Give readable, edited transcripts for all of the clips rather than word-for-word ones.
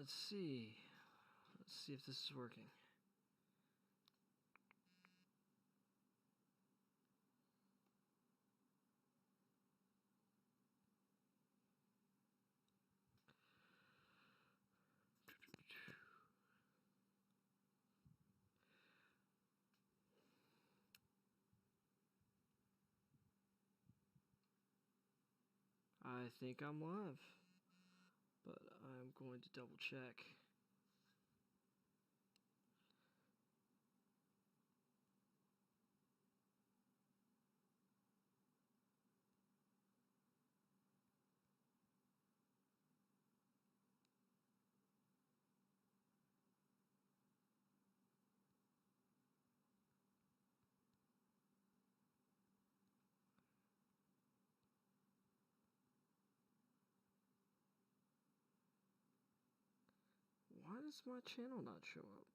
Let's see. Let's see if this is working. I think I'm live, but I'm going to double check. Why does my channel not show up?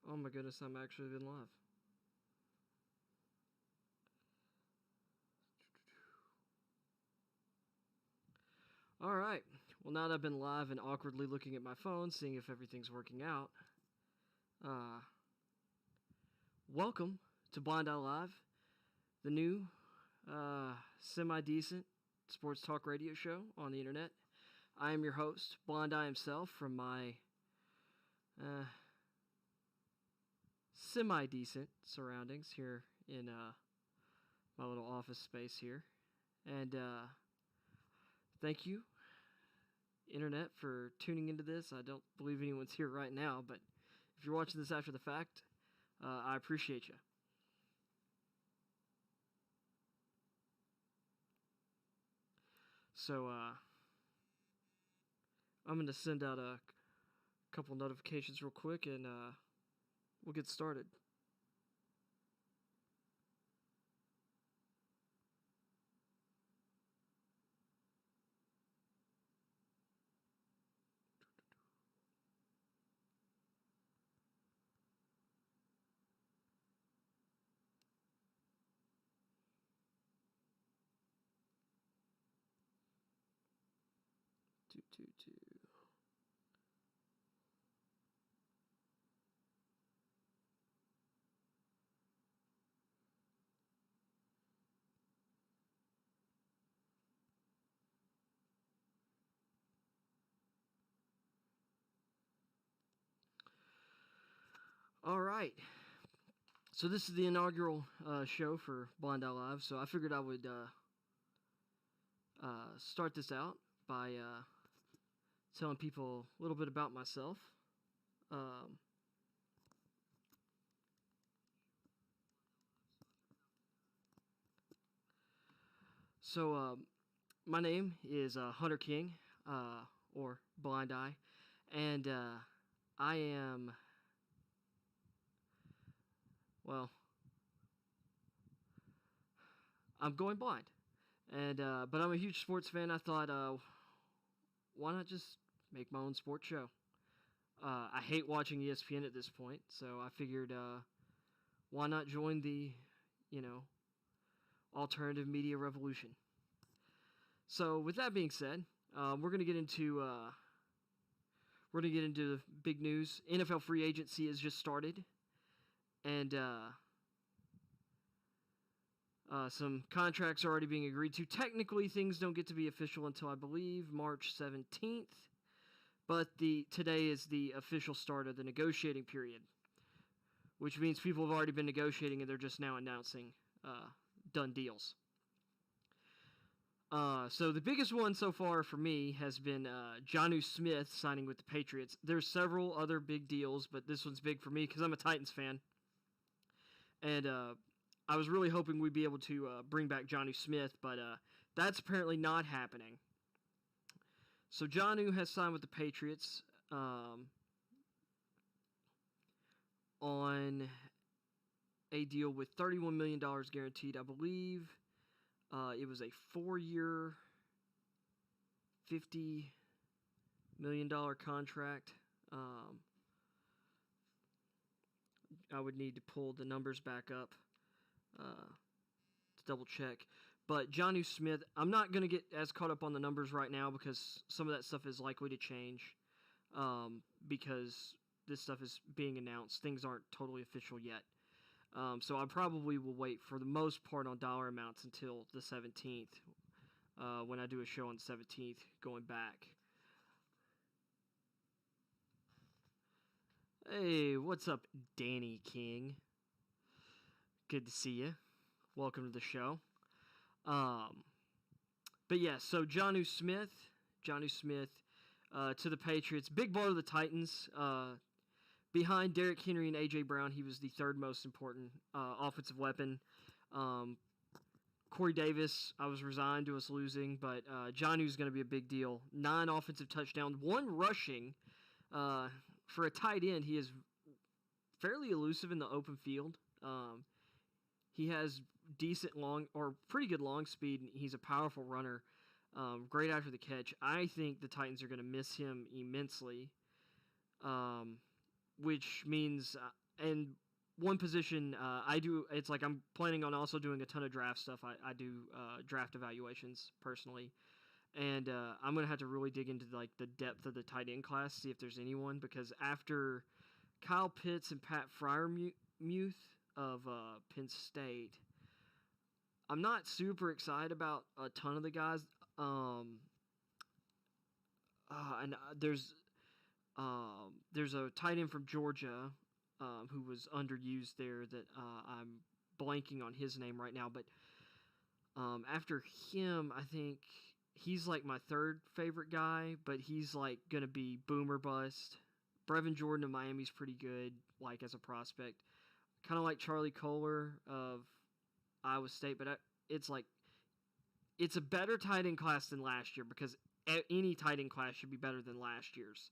Oh my goodness, I'm actually been live. Alright, well now that I've been live and awkwardly looking at my phone, seeing if everything's working out, welcome to BlindEyeLive, the new, semi-decent sports talk radio show on the internet. I am your host, Blind Eye himself, from my, semi-decent surroundings here in, my little office space here. And, thank you, Internet, for tuning into this. I don't believe anyone's here right now, but if you're watching this after the fact, I appreciate you. So, I'm going to send out a couple notifications real quick, and we'll get started. Two. All right. So this is the inaugural show for BlindEyeLive, so I figured I would start this out by telling people a little bit about myself. My name is Hunter King, or Blind Eye, and I am, well, I'm going blind, and but I'm a huge sports fan. I thought, why not just make my own sports show? I hate watching ESPN at this point, so I figured, why not join the, alternative media revolution? So with that being said, we're gonna get into the big news. NFL free agency has just started, and some contracts are already being agreed to. Technically, things don't get to be official until, I believe, March 17th. But today is the official start of the negotiating period, which means people have already been negotiating and they're just now announcing done deals. So the biggest one so far for me has been Jonnu Smith signing with the Patriots. There's several other big deals, but this one's big for me because I'm a Titans fan. And I was really hoping we'd be able to bring back Jonnu Smith, but that's apparently not happening. So Jonnu has signed with the Patriots. on a deal with $31 million guaranteed, I believe. It was a 4-year, $50 million contract. I would need to pull the numbers back up to double check. But Jonnu Smith, I'm not going to get as caught up on the numbers right now because some of that stuff is likely to change because this stuff is being announced. Things aren't totally official yet. So I probably will wait for the most part on dollar amounts until the 17th when I do a show on the 17th going back. Hey, what's up, Danny King? Good to see you. Welcome to the show. But yeah, so Jonnu Smith to the Patriots. Big blow to the Titans. Behind Derrick Henry and A.J. Brown, he was the third most important offensive weapon. Corey Davis, I was resigned to us losing, but Jonnu's going to be a big deal. 9 offensive touchdowns, 1 rushing. For a tight end, he is fairly elusive in the open field. He has decent pretty good long speed, and he's a powerful runner. Great after the catch. I think the Titans are going to miss him immensely, which means, and one position it's like I'm planning on also doing a ton of draft stuff. I do draft evaluations personally. And I'm going to have to really dig into like the depth of the tight end class, see if there's anyone, because after Kyle Pitts and Pat Freiermuth of Penn State, I'm not super excited about a ton of the guys. And there's a tight end from Georgia who was underused there that I'm blanking on his name right now. But after him, I think he's like my third favorite guy, but he's like going to be boom or bust. Brevin Jordan of Miami's pretty good, like as a prospect. Kind of like Charlie Kohler of Iowa State, but it's a better tight end class than last year because any tight end class should be better than last year's.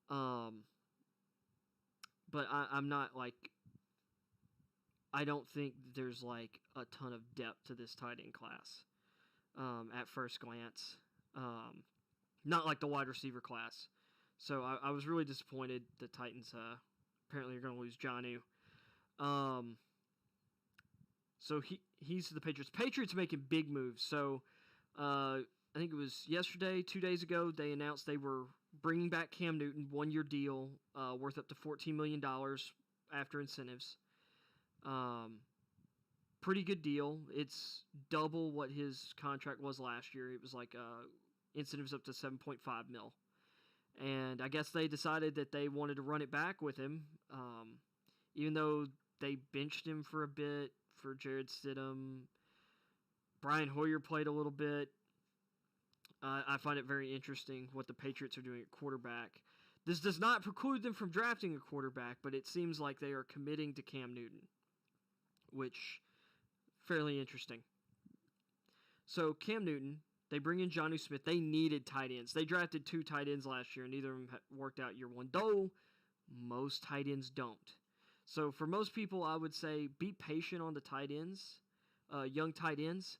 But I'm not like, I don't think there's like a ton of depth to this tight end class. At first glance. Not like the wide receiver class. So I was really disappointed the Titans apparently are going to lose Jonnu. So he's to the Patriots. Patriots making big moves. So I think it was yesterday, 2 days ago, they announced they were bringing back Cam Newton, 1-year deal worth up to $14 million after incentives. Pretty good deal. It's double what his contract was last year. It was like incentives up to $7.5 million. And I guess they decided that they wanted to run it back with him, even though they benched him for a bit for Jared Stidham. Brian Hoyer played a little bit. I find it very interesting what the Patriots are doing at quarterback. This does not preclude them from drafting a quarterback, but it seems like they are committing to Cam Newton, which fairly interesting. So Cam Newton, they bring in Jonnu Smith. They needed tight ends. They drafted 2 tight ends last year, and neither of them worked out year one, though most tight ends don't. So for most people, I would say be patient on the tight ends, young tight ends.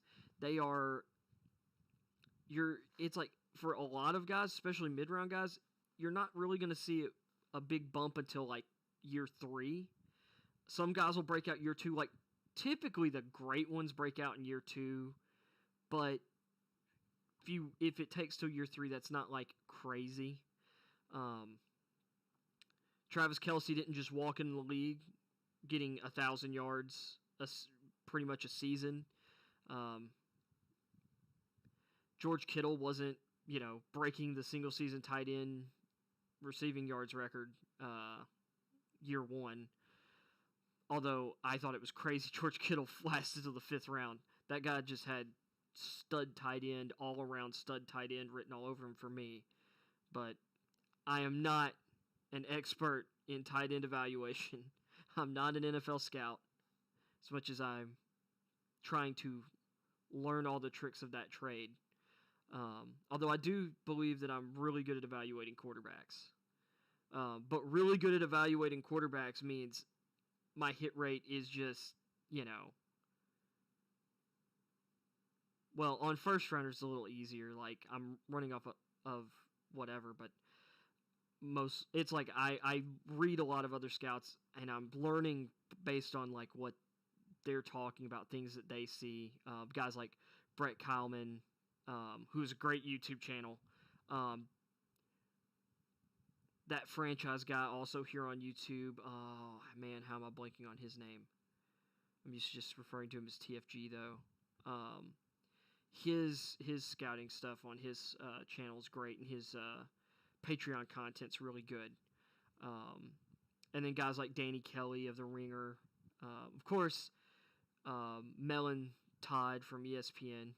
It's like for a lot of guys, especially mid-round guys, you're not really going to see a big bump until like year 3. Some guys will break out year 2. Like typically the great ones break out in year 2, but if it takes till year 3, that's not like crazy. Travis Kelce didn't just walk in the league getting 1,000 yards pretty much a season. George Kittle wasn't, breaking the single season tight end receiving yards record year 1. Although I thought it was crazy George Kittle lasted to the 5th round. That guy just had stud tight end, all around stud tight end written all over him for me. But I am not an expert in tight end evaluation. I'm not an NFL scout, as much as I'm trying to learn all the tricks of that trade. Although I do believe that I'm really good at evaluating quarterbacks. But really good at evaluating quarterbacks means my hit rate is just, well, on first rounders, it's a little easier. Like, I'm running off of whatever, but it's like I read a lot of other scouts, and I'm learning based on, like, what they're talking about, things that they see. Guys like Brett Kyleman, who has a great YouTube channel. That franchise guy also here on YouTube. Oh, man, how am I blanking on his name? I'm just referring to him as TFG, though. His scouting stuff on his channel is great, and his Patreon content's really good. And then guys like Danny Kelly of The Ringer. Of course, Melon Todd from ESPN.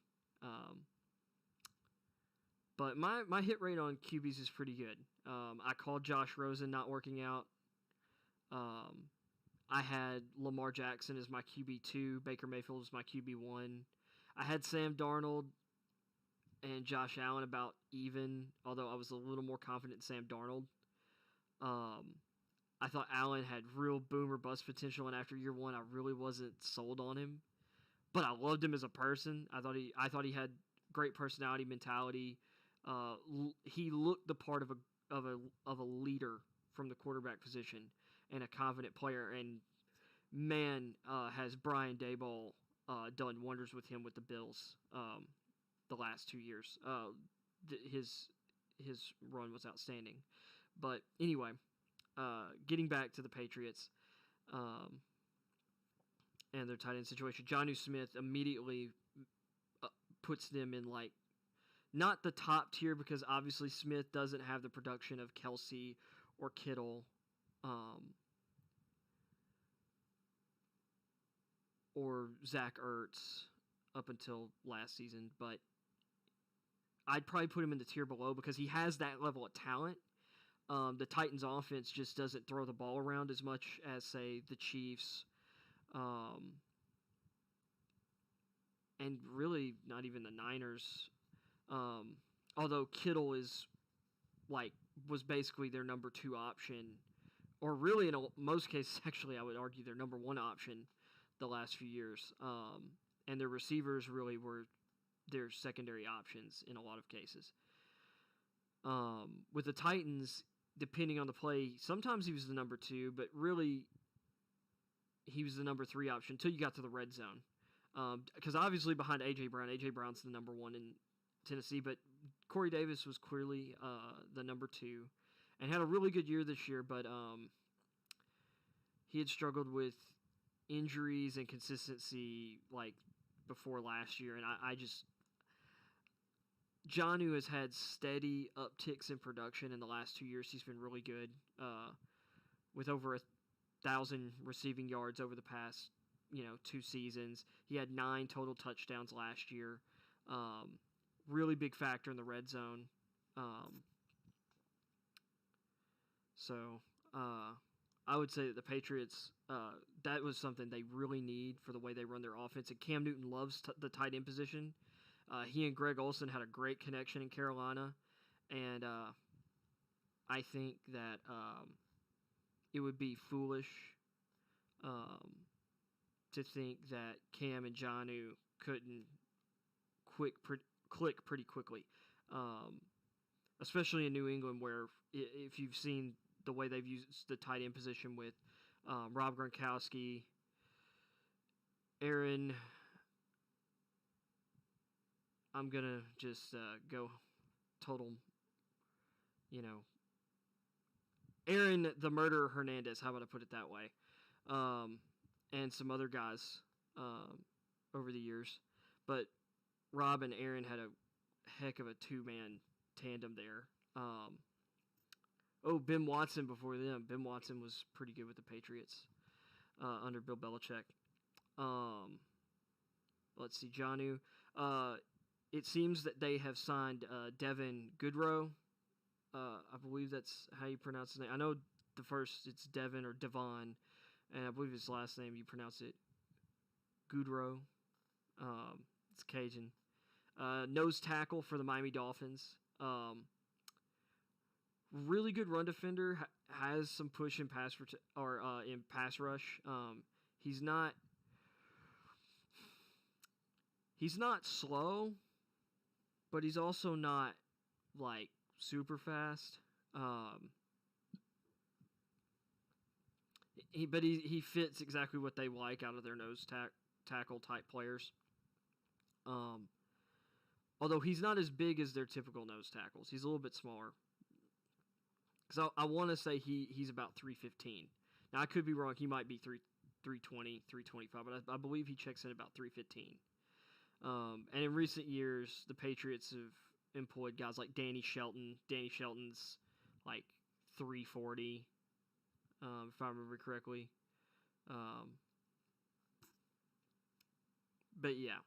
But my hit rate on QBs is pretty good. I called Josh Rosen not working out. I had Lamar Jackson as my QB2. Baker Mayfield was my QB1. I had Sam Darnold and Josh Allen about even, although I was a little more confident in Sam Darnold. I thought Allen had real boom or bust potential, and after year one, I really wasn't sold on him. But I loved him as a person. I thought he had great personality, mentality. He looked the part of a leader from the quarterback position and a confident player. And man, has Brian Daboll done wonders with him with the Bills the last 2 years. His run was outstanding. But anyway, getting back to the Patriots and their tight end situation, Jonnu Smith immediately puts them in, like, not the top tier, because obviously Smith doesn't have the production of Kelsey or Kittle or Zach Ertz up until last season, but I'd probably put him in the tier below because he has that level of talent. The Titans' offense just doesn't throw the ball around as much as, say, the Chiefs, and really not even the Niners. Although Kittle was basically their number 2 option, or really in most cases, actually, I would argue their number 1 option the last few years. And their receivers really were their secondary options in a lot of cases. With the Titans, depending on the play, sometimes he was the number 2, but really he was the number 3 option until you got to the red zone. Because obviously behind A.J. Brown's the number 1 in Tennessee, but Corey Davis was clearly the number 2 and had a really good year this year, but he had struggled with injuries and consistency like before last year, and I just Jonnu has had steady upticks in production in the last 2 years. He's been really good, with over 1,000 receiving yards over the past 2 seasons. He had 9 total touchdowns last year. Really big factor in the red zone. So I would say that the Patriots, that was something they really need for the way they run their offense. And Cam Newton loves the tight end position. He and Greg Olsen had a great connection in Carolina. And I think that it would be foolish to think that Cam and Jonnu couldn't click pretty quickly, especially in New England, where if you've seen the way they've used the tight end position with Rob Gronkowski, Aaron, I'm going to just go total, Aaron the Murderer Hernandez, how about I put it that way, and some other guys over the years. But Rob and Aaron had a heck of a 2-man tandem there. Ben Watson before them. Ben Watson was pretty good with the Patriots under Bill Belichick. Let's see, Jonnu. It seems that they have signed Devin Goodrow. I believe that's how you pronounce his name. I know the first it's Devin or Devon, and I believe his last name you pronounce it Goodrow. It's Cajun. Nose tackle for the Miami Dolphins. Really good run defender. Has some push in in pass rush. He's not he's not slow, but he's also not like super fast. Um, he fits exactly what they like out of their tackle type players. Um, although he's not as big as their typical nose tackles, he's a little bit smaller. Because I want to say he's about 315. Now I could be wrong. He might be 320, 325, but I believe he checks in about 315. And in recent years, the Patriots have employed guys like Danny Shelton. Danny Shelton's like 340, if I remember correctly. But yeah,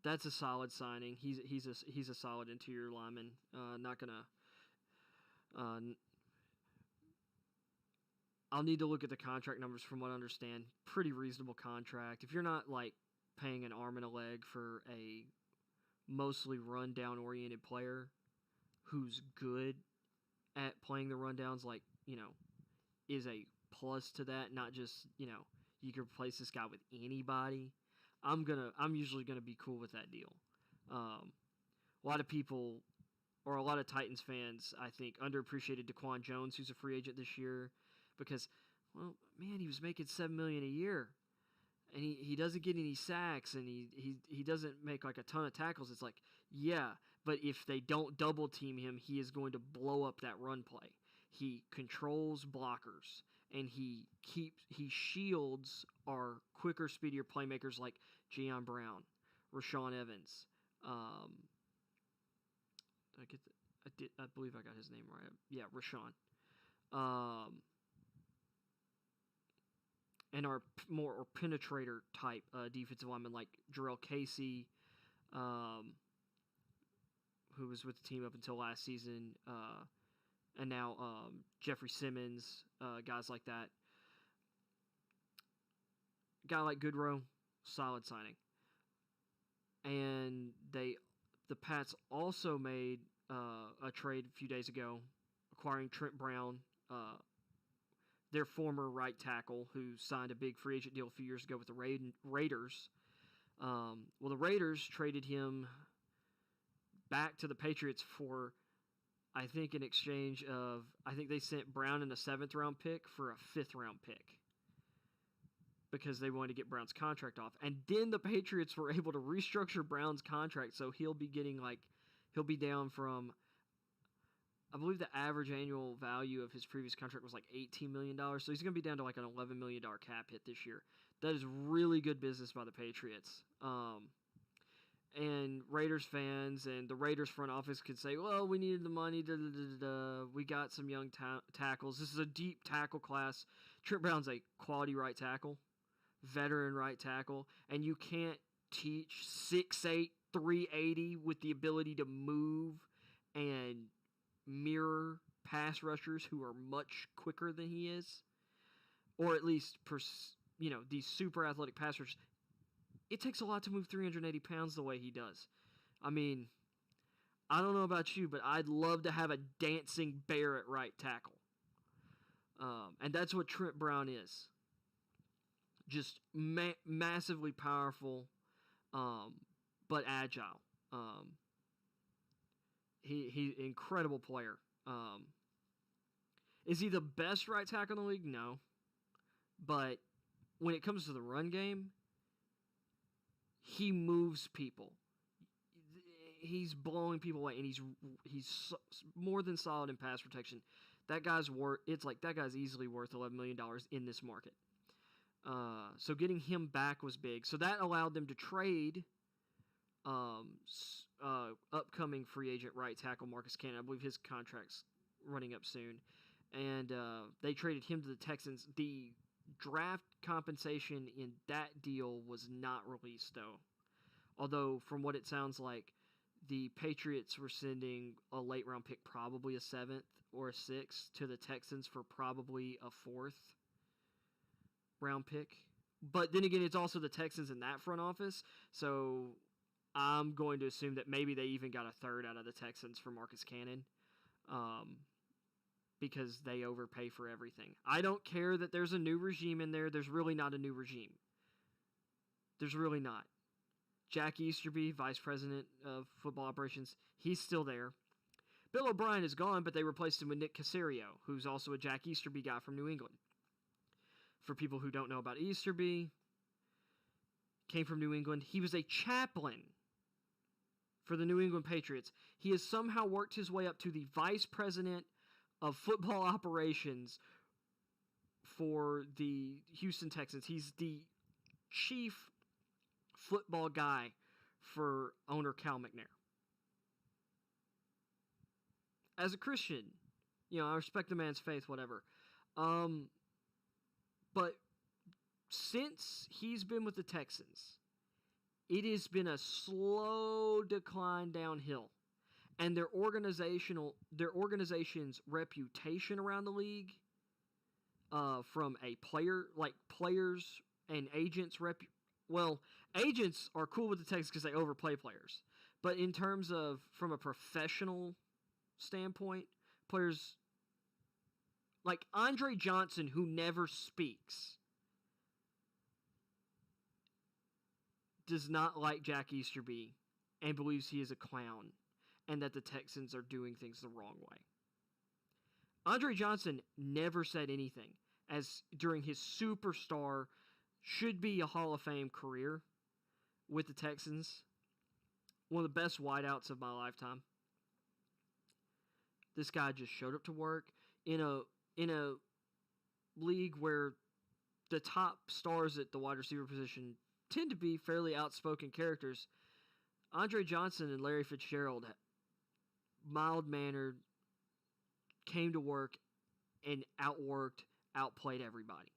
that's a solid signing. He's a solid interior lineman. Not gonna. I'll need to look at the contract numbers. From what I understand, pretty reasonable contract. If you're not like paying an arm and a leg for a mostly run-down oriented player who's good at playing the rundowns, like, is a plus to that, not just, you can replace this guy with anybody. I'm usually gonna be cool with that deal. A lot of people, or a lot of Titans fans, I think, underappreciated Daquan Jones, who's a free agent this year, because, well, man, he was making $7 million a year, and he doesn't get any sacks, and he doesn't make like a ton of tackles. It's like, yeah, but if they don't double team him, he is going to blow up that run play. He controls blockers, and he shields our quicker, speedier playmakers like Jayon Brown, Rashawn Evans. I believe I got his name right. Yeah, Rashawn. And our more penetrator type defensive linemen like Jarrell Casey, who was with the team up until last season, and now Jeffrey Simmons, guys like that. Guy like Goodrow, solid signing. And the Pats also made a trade a few days ago, acquiring Trent Brown, their former right tackle, who signed a big free agent deal a few years ago with the Raiders. Well, the Raiders traded him back to the Patriots for, I think, in exchange of, I think they sent Brown in a 7th-round pick for a 5th-round pick, because they wanted to get Brown's contract off. And then the Patriots were able to restructure Brown's contract, so he'll be down from, I believe the average annual value of his previous contract was like $18 million, so he's going to be down to like an $11 million cap hit this year. That is really good business by the Patriots. And Raiders fans and the Raiders front office could say, well, we needed the money, we got some young tackles. This is a deep tackle class. Trent Brown's a quality right tackle, veteran right tackle, and you can't teach 6'8", 380 with the ability to move and mirror pass rushers who are much quicker than he is, or at least these super athletic pass rushers. It takes a lot to move 380 pounds the way he does. I mean, I don't know about you, but I'd love to have a dancing bear at right tackle. And that's what Trent Brown is. Just massively powerful, but agile. He's an incredible player. Is he the best right tackle in the league? No. But when it comes to the run game, he moves people. He's blowing people away, and he's more than solid in pass protection. That guy's easily worth $11 million in this market. So getting him back was big. So that allowed them to trade upcoming free agent right tackle Marcus Cannon. I believe his contract's running up soon. And they traded him to the Texans. The draft compensation in that deal was not released, though. Although, from what it sounds like, the Patriots were sending a late-round pick, probably a 7th or a 6th, to the Texans for probably a 4th-round pick. But then again, it's also the Texans in that front office, so I'm going to assume that maybe they even got a third out of the Texans for Marcus Cannon, because they overpay for everything. I don't care that there's a new regime in there. There's really not a new regime. There's really not. Jack Easterby, Vice President of Football Operations, he's still there. Bill O'Brien is gone, but they replaced him with Nick Caserio, who's also a Jack Easterby guy from New England. For people who don't know about Easterby, came from New England. He was a chaplain for the New England Patriots. He has somehow worked his way up to the Vice President of Football Operations for the Houston Texans. He's the chief football guy for owner Cal McNair. As a Christian, I respect the man's faith, whatever. But since he's been with the Texans, it has been a slow decline downhill. And their organization's reputation around the league, from a players and agents agents are cool with the Texans because they overplay players. But in terms of, from a professional standpoint, players like Andre Johnson, who never speaks, does not like Jack Easterby and believes he is a clown and that the Texans are doing things the wrong way. Andre Johnson never said anything as during his superstar, should be a Hall of Fame career with the Texans. One of the best wideouts of my lifetime. This guy just showed up to work in a league where the top stars at the wide receiver position tend to be fairly outspoken characters. Andre Johnson and Larry Fitzgerald, mild-mannered, came to work and outplayed everybody.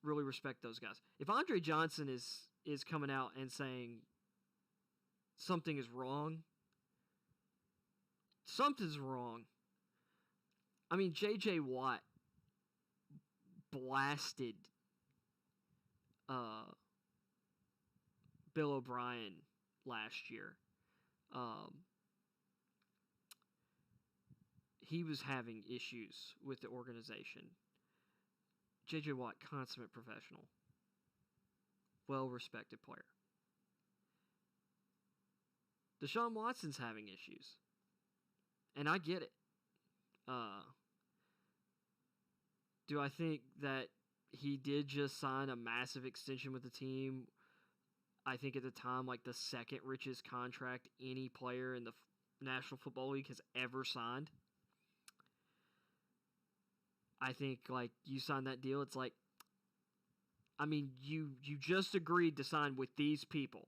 Really respect those guys. If Andre Johnson is coming out and saying something is wrong, something's wrong. I mean, J.J. Watt blasted Bill O'Brien last year. He was having issues with the organization. J.J. Watt, consummate professional. Well-respected player. Deshaun Watson's having issues. And I get it. Do I think that he did just sign a massive extension with the team? I think at the time, like the second richest contract any player in the National Football League has ever signed. I think, like, you sign that deal, it's like, I mean, you just agreed to sign with these people.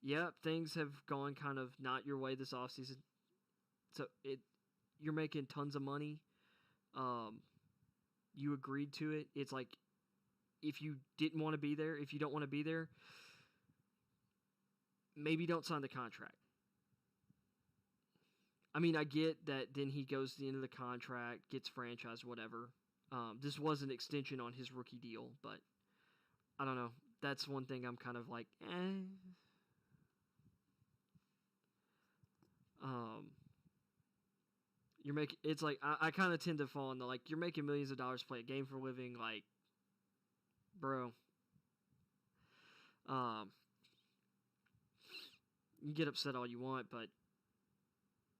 Yep, things have gone kind of not your way this offseason. So you're making tons of money. You agreed to it. It's like, if you didn't want to be there, if you don't want to be there, maybe don't sign the contract. I mean, I get that then he goes to the end of the contract, gets franchised, whatever. This was an extension on his rookie deal, but I don't know. That's one thing I'm kind of like, You're making, it's like, I kind of tend to fall into, like, you're making millions of dollars to play a game for a living, like, bro. You get upset all you want, but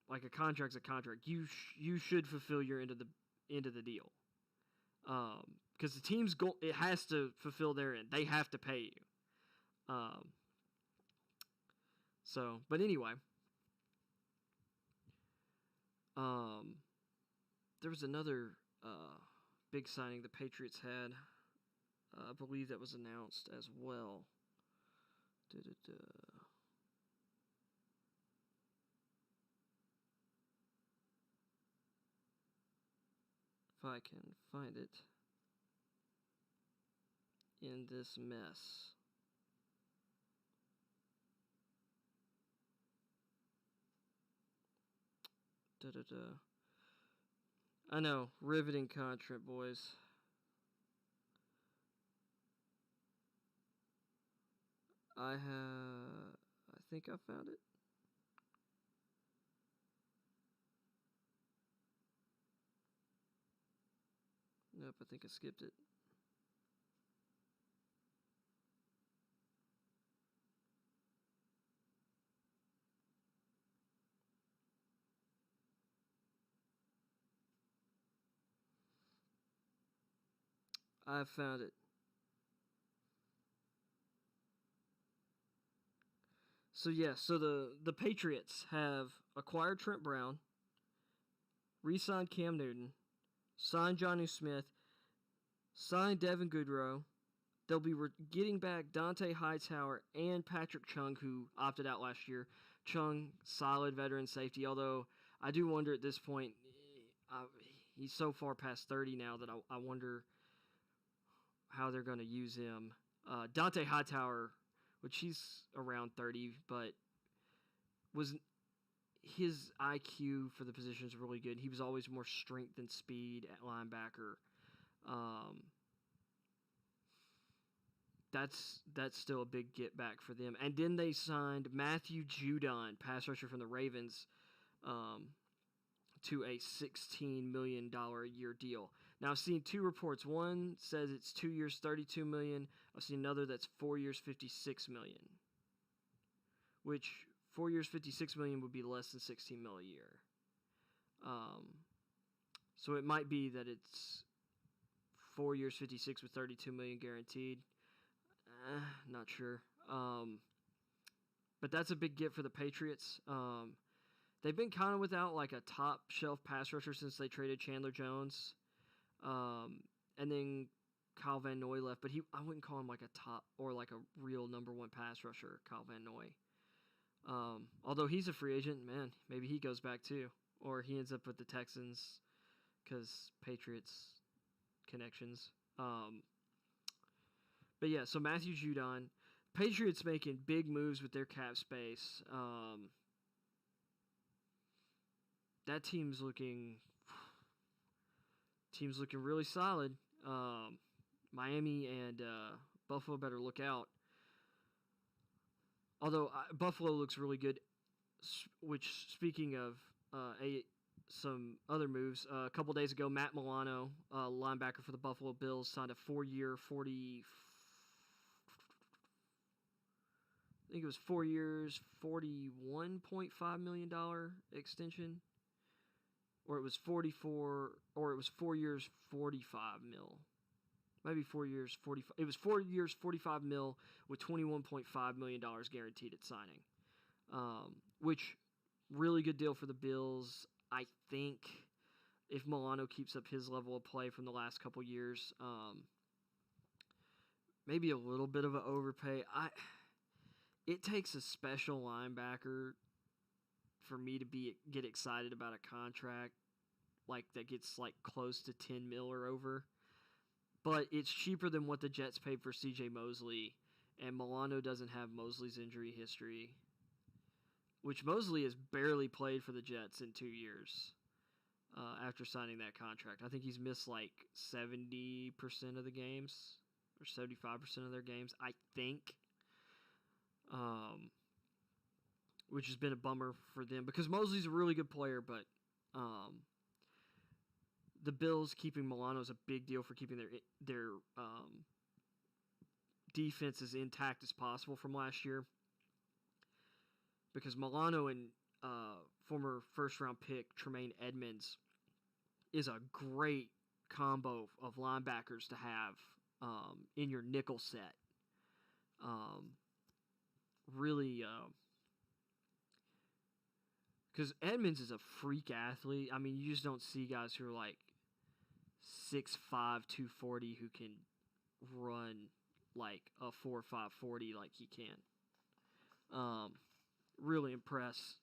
like, a contract's a contract. You should fulfill your end of the deal. Because the team's goal, it has to fulfill their end. They have to pay you. So, but anyway, there was another big signing the Patriots had. I believe that was announced as well. If I can find it in this mess. I know, riveting content, boys. I have think I found it. Nope, I think I skipped it. I found it. So yeah, so the Patriots have acquired Trent Brown, re-signed Cam Newton, signed Jonnu Smith, signed Devin Goodrow. They'll be getting back Dante Hightower and Patrick Chung, who opted out last year. Chung, solid veteran safety, although I do wonder at this point, he's so far past 30 now that I wonder how they're going to use him. Dante Hightower, which he's around 30, but was his IQ for the position is really good. He was always more strength than speed at linebacker. That's still a big get back for them. And then they signed Matthew Judon, pass rusher from the Ravens, to a $16 million a year deal. Now I've seen two reports. One says it's 2 years, $32 million. I've seen another that's 4 years, $56 million. Which 4 years, $56 million would be less than $16 million a year. So it might be that it's 4 years, 56 with $32 million guaranteed. Not sure. But that's a big get for the Patriots. They've been kind of without like a top shelf pass rusher since they traded Chandler Jones. And then Kyle Van Noy left, but I wouldn't call him like a top or like a real number one pass rusher, Kyle Van Noy. Although he's a free agent, man, maybe he goes back too. Or he ends up with the Texans because Patriots connections. But yeah, so Matthew Judon. Patriots making big moves with their cap space. That team's looking really solid. Miami and Buffalo better look out. Although Buffalo looks really good, which, speaking of some other moves, a couple days ago, Matt Milano, linebacker for the Buffalo Bills, signed a 4-year, I think it was 4 years, $41.5 million extension. Or it was 4 years, 45 mil. Maybe 4 years, 45. It was 4 years, 45 mil with $21.5 million guaranteed at signing. Which, really good deal for the Bills. I think if Milano keeps up his level of play from the last couple years, maybe a little bit of an overpay. It takes a special linebacker for me to get excited about a contract like that gets like close to 10 mil or over. But it's cheaper than what the Jets paid for C.J. Mosley, and Milano doesn't have Mosley's injury history, which Mosley has barely played for the Jets in 2 years after signing that contract. I think he's missed like 70% of the games or 75% of their games, I think. Which has been a bummer for them because Mosley's a really good player, but the Bills keeping Milano is a big deal for keeping their defense as intact as possible from last year. Because Milano and former first-round pick Tremaine Edmonds is a great combo of linebackers to have in your nickel set. Really, because Edmonds is a freak athlete. I mean, you just don't see guys who are like 6'5", 240 who can run like a 4.5 40 like he can. Really impressed.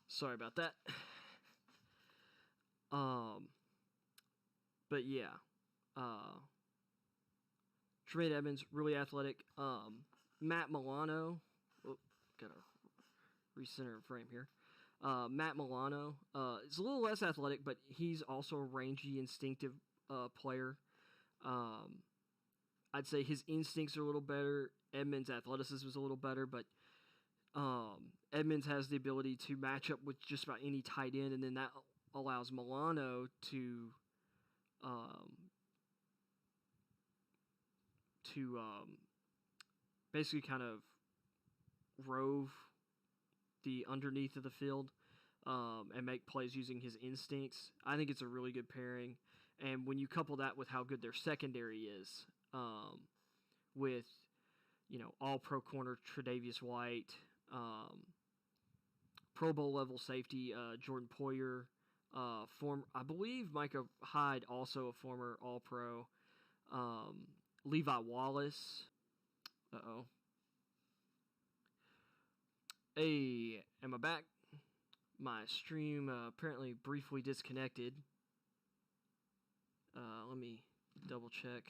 Sorry about that. But yeah. Tremaine Edmonds, really athletic. Matt Milano. Oh, gotta recenter frame here. Matt Milano is a little less athletic, but he's also a rangy, instinctive player. I'd say his instincts are a little better. Edmonds' athleticism is a little better, but Edmonds has the ability to match up with just about any tight end, and then that allows Milano to um, basically kind of rove the underneath of the field and make plays using his instincts. I think it's a really good pairing. And when you couple that with how good their secondary is, with, all-pro corner Tre'Davious White, Pro Bowl level safety Jordan Poyer, I believe Micah Hyde, also a former All-Pro, Levi Wallace. Uh-oh. Hey, am I back? My stream apparently briefly disconnected. Let me double check.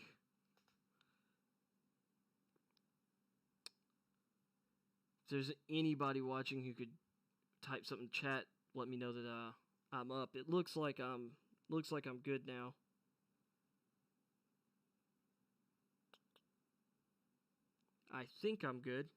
If there's anybody watching who could type something in chat, let me know that I'm up. It looks like I'm good now. I think I'm good.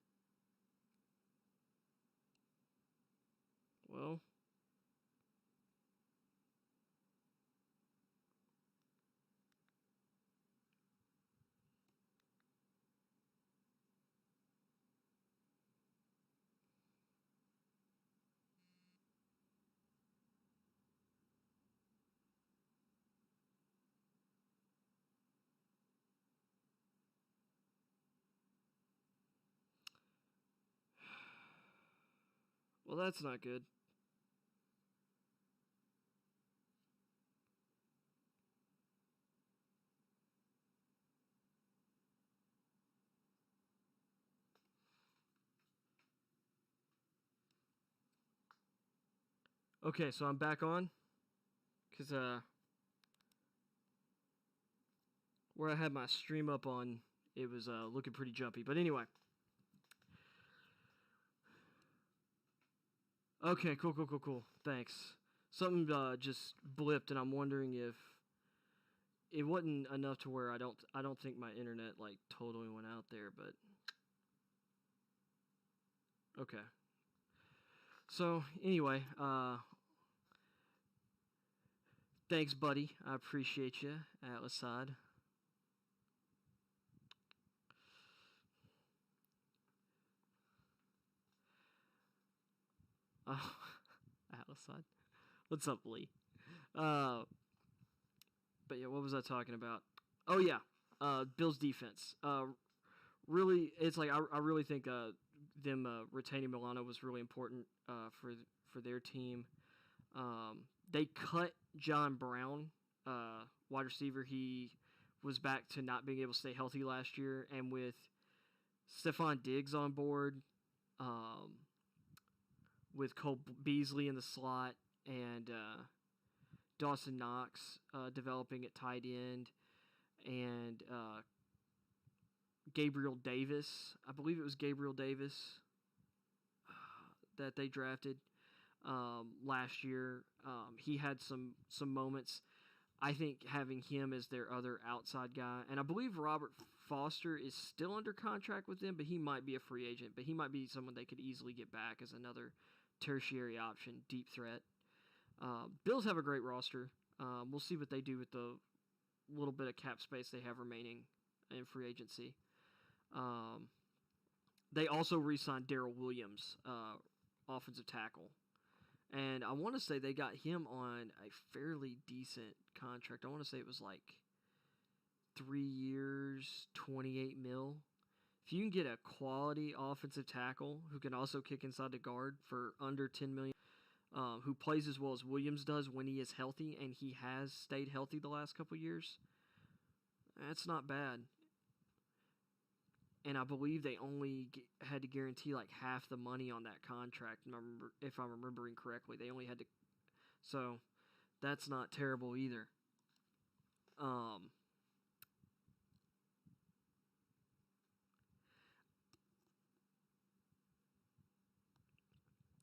Well, that's not good. Okay, so I'm back on, because where I had my stream up on, it was looking pretty jumpy. But anyway. Okay, cool. Thanks. Something just blipped, and I'm wondering if it wasn't enough to where I don't think my internet like totally went out there, but okay. So anyway, thanks, buddy. I appreciate you, Atlasad. Oh, Atlasad. What's up, Lee? But yeah, what was I talking about? Oh yeah, Bills defense. Really, it's like I really think them retaining Milano was really important for their team. They cut John Brown, wide receiver. He was back to not being able to stay healthy last year, and with Stephon Diggs on board, with Cole Beasley in the slot, and Dawson Knox developing at tight end, and Gabriel Davis. I believe it was Gabriel Davis that they drafted last year. He had some moments. I think having him as their other outside guy, and I believe Robert Foster is still under contract with them, but he might be a free agent. But he might be someone they could easily get back as another tertiary option, deep threat. Bills have a great roster. We'll see what they do with the little bit of cap space they have remaining in free agency. They also re-signed Darrell Williams, offensive tackle. And I want to say they got him on a fairly decent contract. I want to say it was like 3 years, $28 million. If you can get a quality offensive tackle who can also kick inside the guard for under $10 million, who plays as well as Williams does when he is healthy, and he has stayed healthy the last couple years, that's not bad. And I believe they only had to guarantee like half the money on that contract. If I'm remembering correctly, they only had to. So that's not terrible either.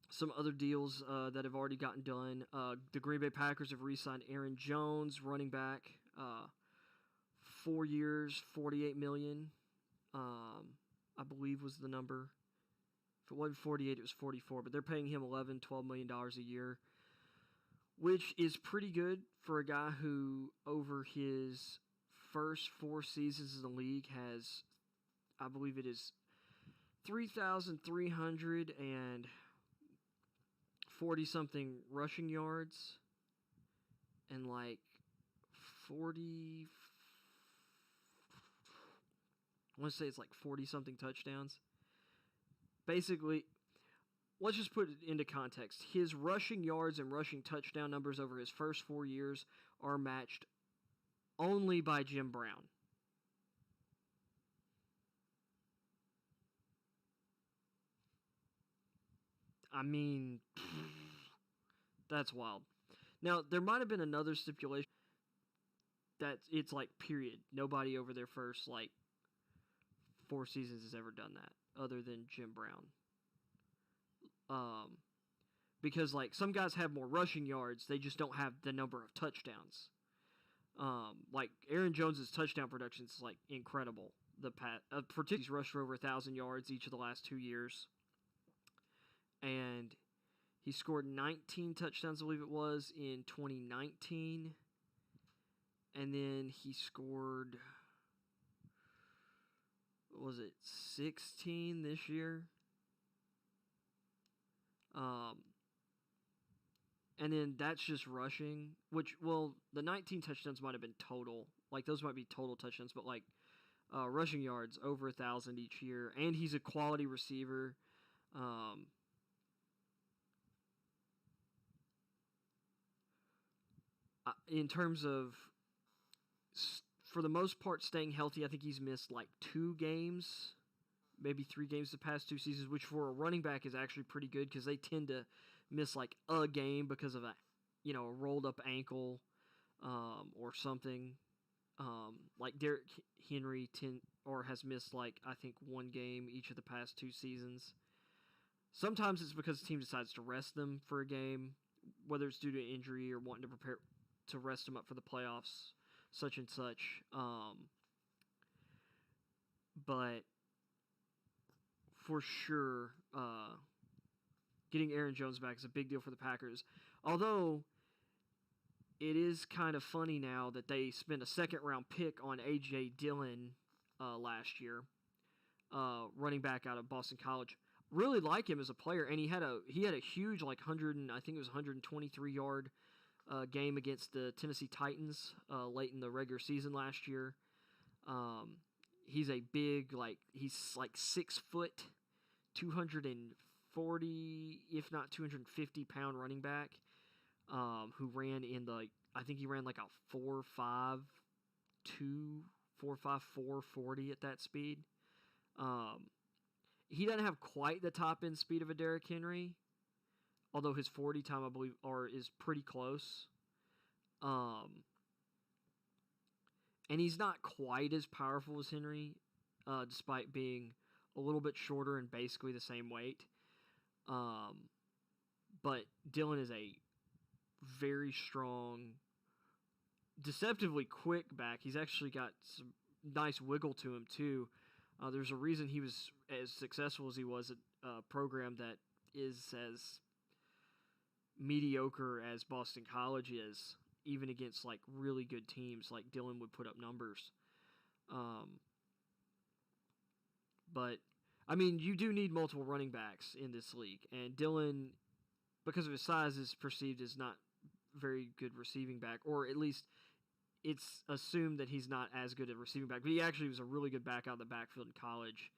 Some other deals that have already gotten done. The Green Bay Packers have re-signed Aaron Jones, running back, 4 years, $48 million. I believe was the number. If it wasn't 48, it was 44. But they're paying him $12 million a year, which is pretty good for a guy who, over his first 4 seasons in the league, has, I believe it is 3,340-something rushing yards and like 40, I want to say it's like 40-something touchdowns. Basically, let's just put it into context. His rushing yards and rushing touchdown numbers over his first 4 years are matched only by Jim Brown. I mean, that's wild. Now, there might have been another stipulation that it's like period. Nobody over their first like 4 seasons has ever done that other than Jim Brown. Because like some guys have more rushing yards, they just don't have the number of touchdowns. Like Aaron Jones's touchdown production is like incredible. Particularly he's rushed for over 1,000 yards each of the last 2 years, and he scored 19 touchdowns, I believe it was, in 2019, and then he scored, what was it, 16 this year? And then that's just rushing, which, well, the 19 touchdowns might have been total. Like, those might be total touchdowns, but, like, rushing yards over 1,000 each year. And he's a quality receiver. In terms of, for the most part, staying healthy, I think he's missed, like, 2 games, maybe 3 games the past 2 seasons, which for a running back is actually pretty good because they tend to miss like a game because of a rolled up ankle or something. Like Derrick Henry has missed like I think 1 game each of the past 2 seasons. Sometimes it's because the team decides to rest them for a game, whether it's due to injury or wanting to prepare to rest them up for the playoffs, such and such. But for sure, getting Aaron Jones back is a big deal for the Packers. Although, it is kind of funny now that they spent a second-round pick on A.J. Dillon last year, running back out of Boston College. Really like him as a player, and he had a huge, like, 123-yard game against the Tennessee Titans late in the regular season last year. He's a big, he's 6 foot, 240, if not 250-pound running back, who ran in I think he ran like a 4.52, 4.54 40 at that speed. He doesn't have quite the top end speed of a Derrick Henry, although his 40 time I believe is pretty close. And he's not quite as powerful as Henry, despite being a little bit shorter and basically the same weight. But Dillon is a very strong, deceptively quick back. He's actually got some nice wiggle to him, too. There's a reason he was as successful as he was at a program that is as mediocre as Boston College is, even against like really good teams. Like Dillon would put up numbers. But I mean, you do need multiple running backs in this league, and Dillon, because of his size, is perceived as not very good receiving back, or at least it's assumed that he's not as good at receiving back. But he actually was a really good back out of the backfield in college.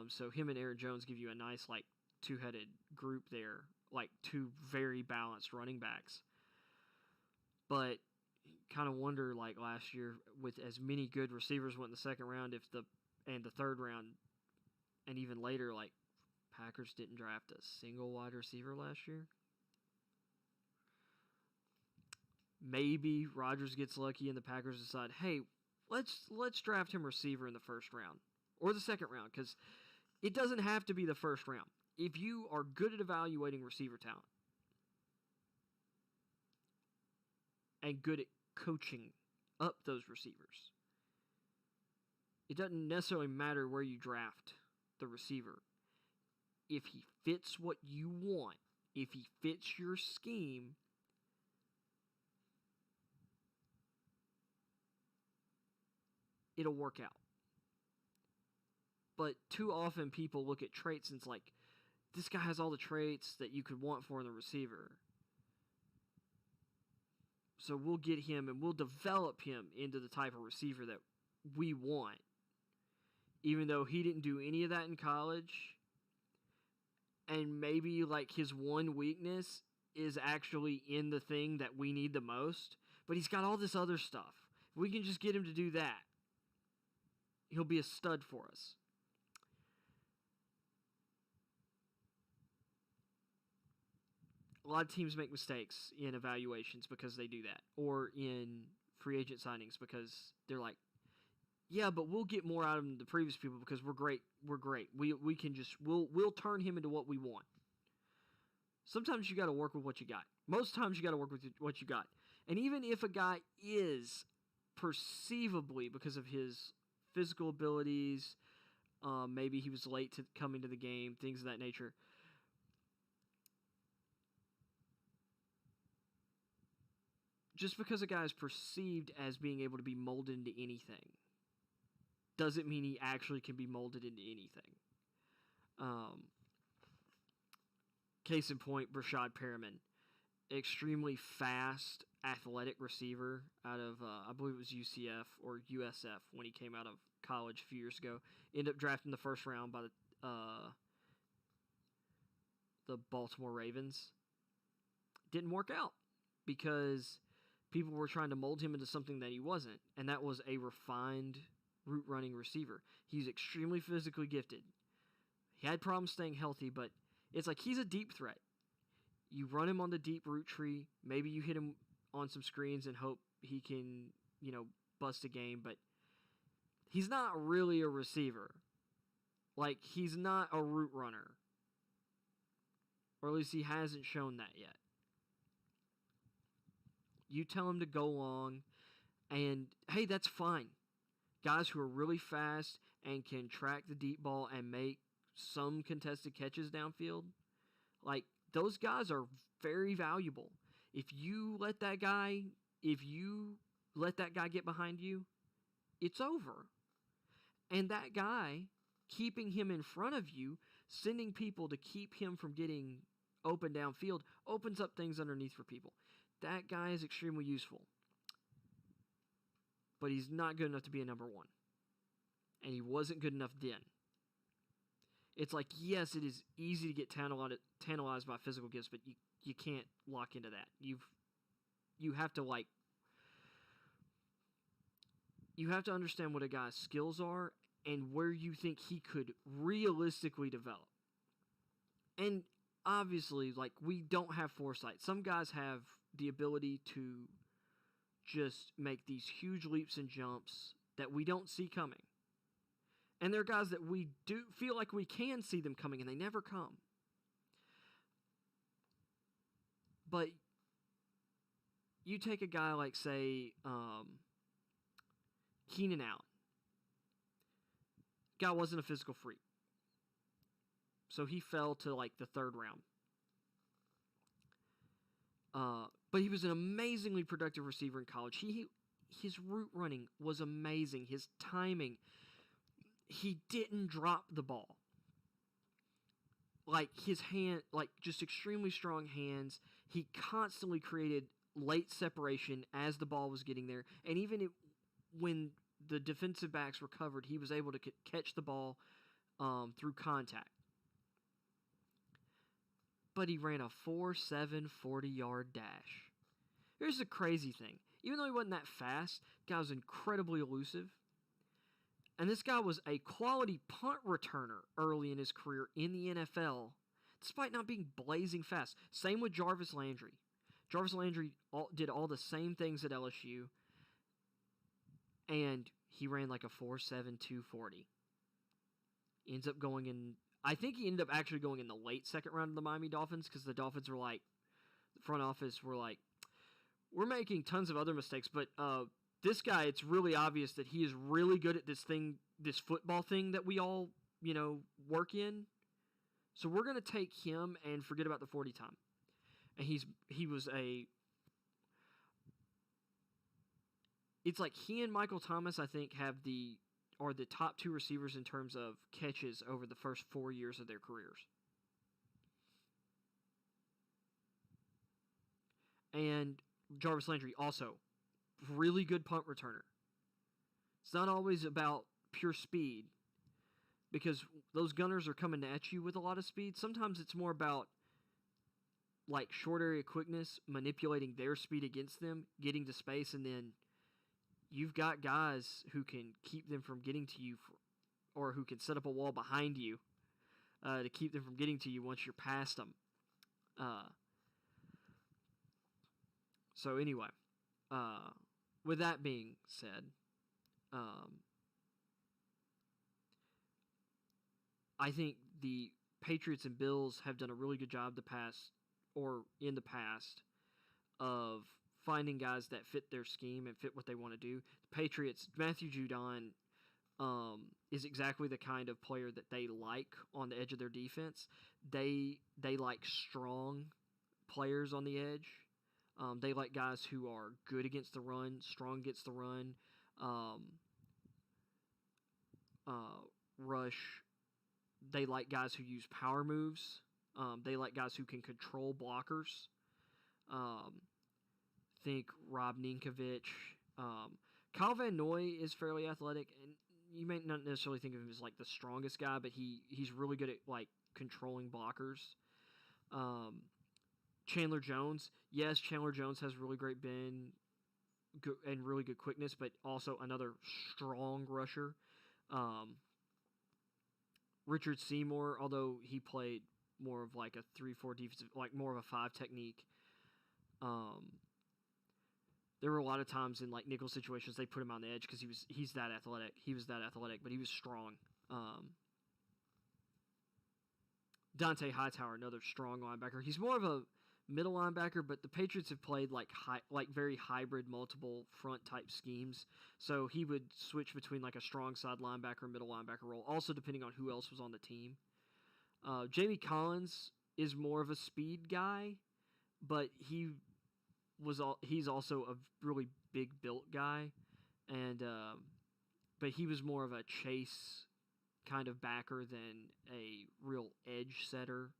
So him and Aaron Jones give you a nice like 2-headed group there, like 2 very balanced running backs. But kind of wonder, like last year, with as many good receivers went in the second round, and the third round, and even later, like Packers didn't draft a single wide receiver last year. Maybe Rodgers gets lucky and the Packers decide, hey, let's draft him receiver in the first round or the second round, because it doesn't have to be the first round. If you are good at evaluating receiver talent and good at coaching up those receivers, it doesn't necessarily matter where you draft the receiver. If he fits what you want, if he fits your scheme, it'll work out. But too often people look at traits and it's like, this guy has all the traits that you could want for the receiver. So we'll get him and we'll develop him into the type of receiver that we want. Even though he didn't do any of that in college. And maybe like his one weakness is actually in the thing that we need the most. But he's got all this other stuff. If we can just get him to do that, he'll be a stud for us. A lot of teams make mistakes in evaluations because they do that. Or in free agent signings because they're like, yeah, but we'll get more out of the previous people because we're great. We're great. We can just we'll turn him into what we want. Sometimes you got to work with what you got. Most times you got to work with what you got. And even if a guy is perceivably, because of his physical abilities, maybe he was late to coming to the game, things of that nature. Just because a guy is perceived as being able to be molded into anything doesn't mean he actually can be molded into anything. Case in point, Brashad Perriman. Extremely fast, athletic receiver out of, I believe it was UCF or USF when he came out of college a few years ago. Ended up drafted in the first round by the Baltimore Ravens. Didn't work out because people were trying to mold him into something that he wasn't, and that was a refined route running receiver. He's extremely physically gifted. He had problems staying healthy, but it's like he's a deep threat. You run him on the deep route tree. Maybe you hit him on some screens and hope he can, bust a game, but he's not really a receiver. Like, he's not a route runner. Or at least he hasn't shown that yet. You tell him to go long, and hey, that's fine. Guys who are really fast and can track the deep ball and make some contested catches downfield, like, those guys are very valuable. If you let that guy get behind you, it's over. And that guy, keeping him in front of you, sending people to keep him from getting open downfield, opens up things underneath for people. That guy is extremely useful. But he's not good enough to be a number one. And he wasn't good enough then. It's like, yes, it is easy to get tantalized by physical gifts, but you can't lock into that. You have to understand what a guy's skills are and where you think he could realistically develop. And obviously, we don't have foresight. Some guys have the ability to just make these huge leaps and jumps that we don't see coming. And there are guys that we do feel like we can see them coming, and they never come. But you take a guy like, say, Keenan Allen. Guy wasn't a physical freak. So he fell to, the third round. But he was an amazingly productive receiver in college. His route running was amazing. His timing. He didn't drop the ball. His hand, just extremely strong hands. He constantly created late separation as the ball was getting there. And even when the defensive backs recovered, he was able to catch the ball through contact. But he ran a 4.7 40-yard dash. Here's the crazy thing. Even though he wasn't that fast, the guy was incredibly elusive. And this guy was a quality punt returner early in his career in the NFL, despite not being blazing fast. Same with Jarvis Landry. Jarvis Landry did all the same things at LSU, and he ran a 4.7 240. Ends up going in... I think he ended up actually going in the late second round of the Miami Dolphins because the Dolphins were the front office were we're making tons of other mistakes, but this guy, it's really obvious that he is really good at this football thing that we all, work in. So we're going to take him and forget about the 40 time. And he was a... It's like he and Michael Thomas, I think, are the top two receivers in terms of catches over the first 4 years of their careers. And Jarvis Landry also, really good punt returner. It's not always about pure speed, because those gunners are coming at you with a lot of speed. Sometimes it's more about like short area quickness, manipulating their speed against them, getting to space, and then you've got guys who can keep them from getting to you, or who can set up a wall behind you to keep them from getting to you once you're past them. So anyway, with that being said, I think the Patriots and Bills have done a really good job in the past of finding guys that fit their scheme and fit what they want to do. The Patriots, Matthew Judon, is exactly the kind of player that they like on the edge of their defense. They like strong players on the edge. They like guys who are good against the run, strong against the run, rush. They like guys who use power moves. They like guys who can control blockers. Think Rob Ninkovich. Kyle Van Noy is fairly athletic, and you may not necessarily think of him as like the strongest guy, but he's really good at like controlling blockers. Chandler Jones. Yes, Chandler Jones has really great bend and really good quickness, but also another strong rusher. Richard Seymour, although he played more of like a 3-4 defensive, like more of a 5 technique. There were a lot of times in like nickel situations they put him on the edge because he's that athletic. He was that athletic, but he was strong. Dante Hightower, another strong linebacker. He's more of a middle linebacker, but the Patriots have played like very hybrid, multiple front type schemes. So he would switch between like a strong side linebacker and middle linebacker role, also depending on who else was on the team. Jamie Collins is more of a speed guy, but he's also a really big built guy, and but he was more of a chase kind of backer than a real edge setter.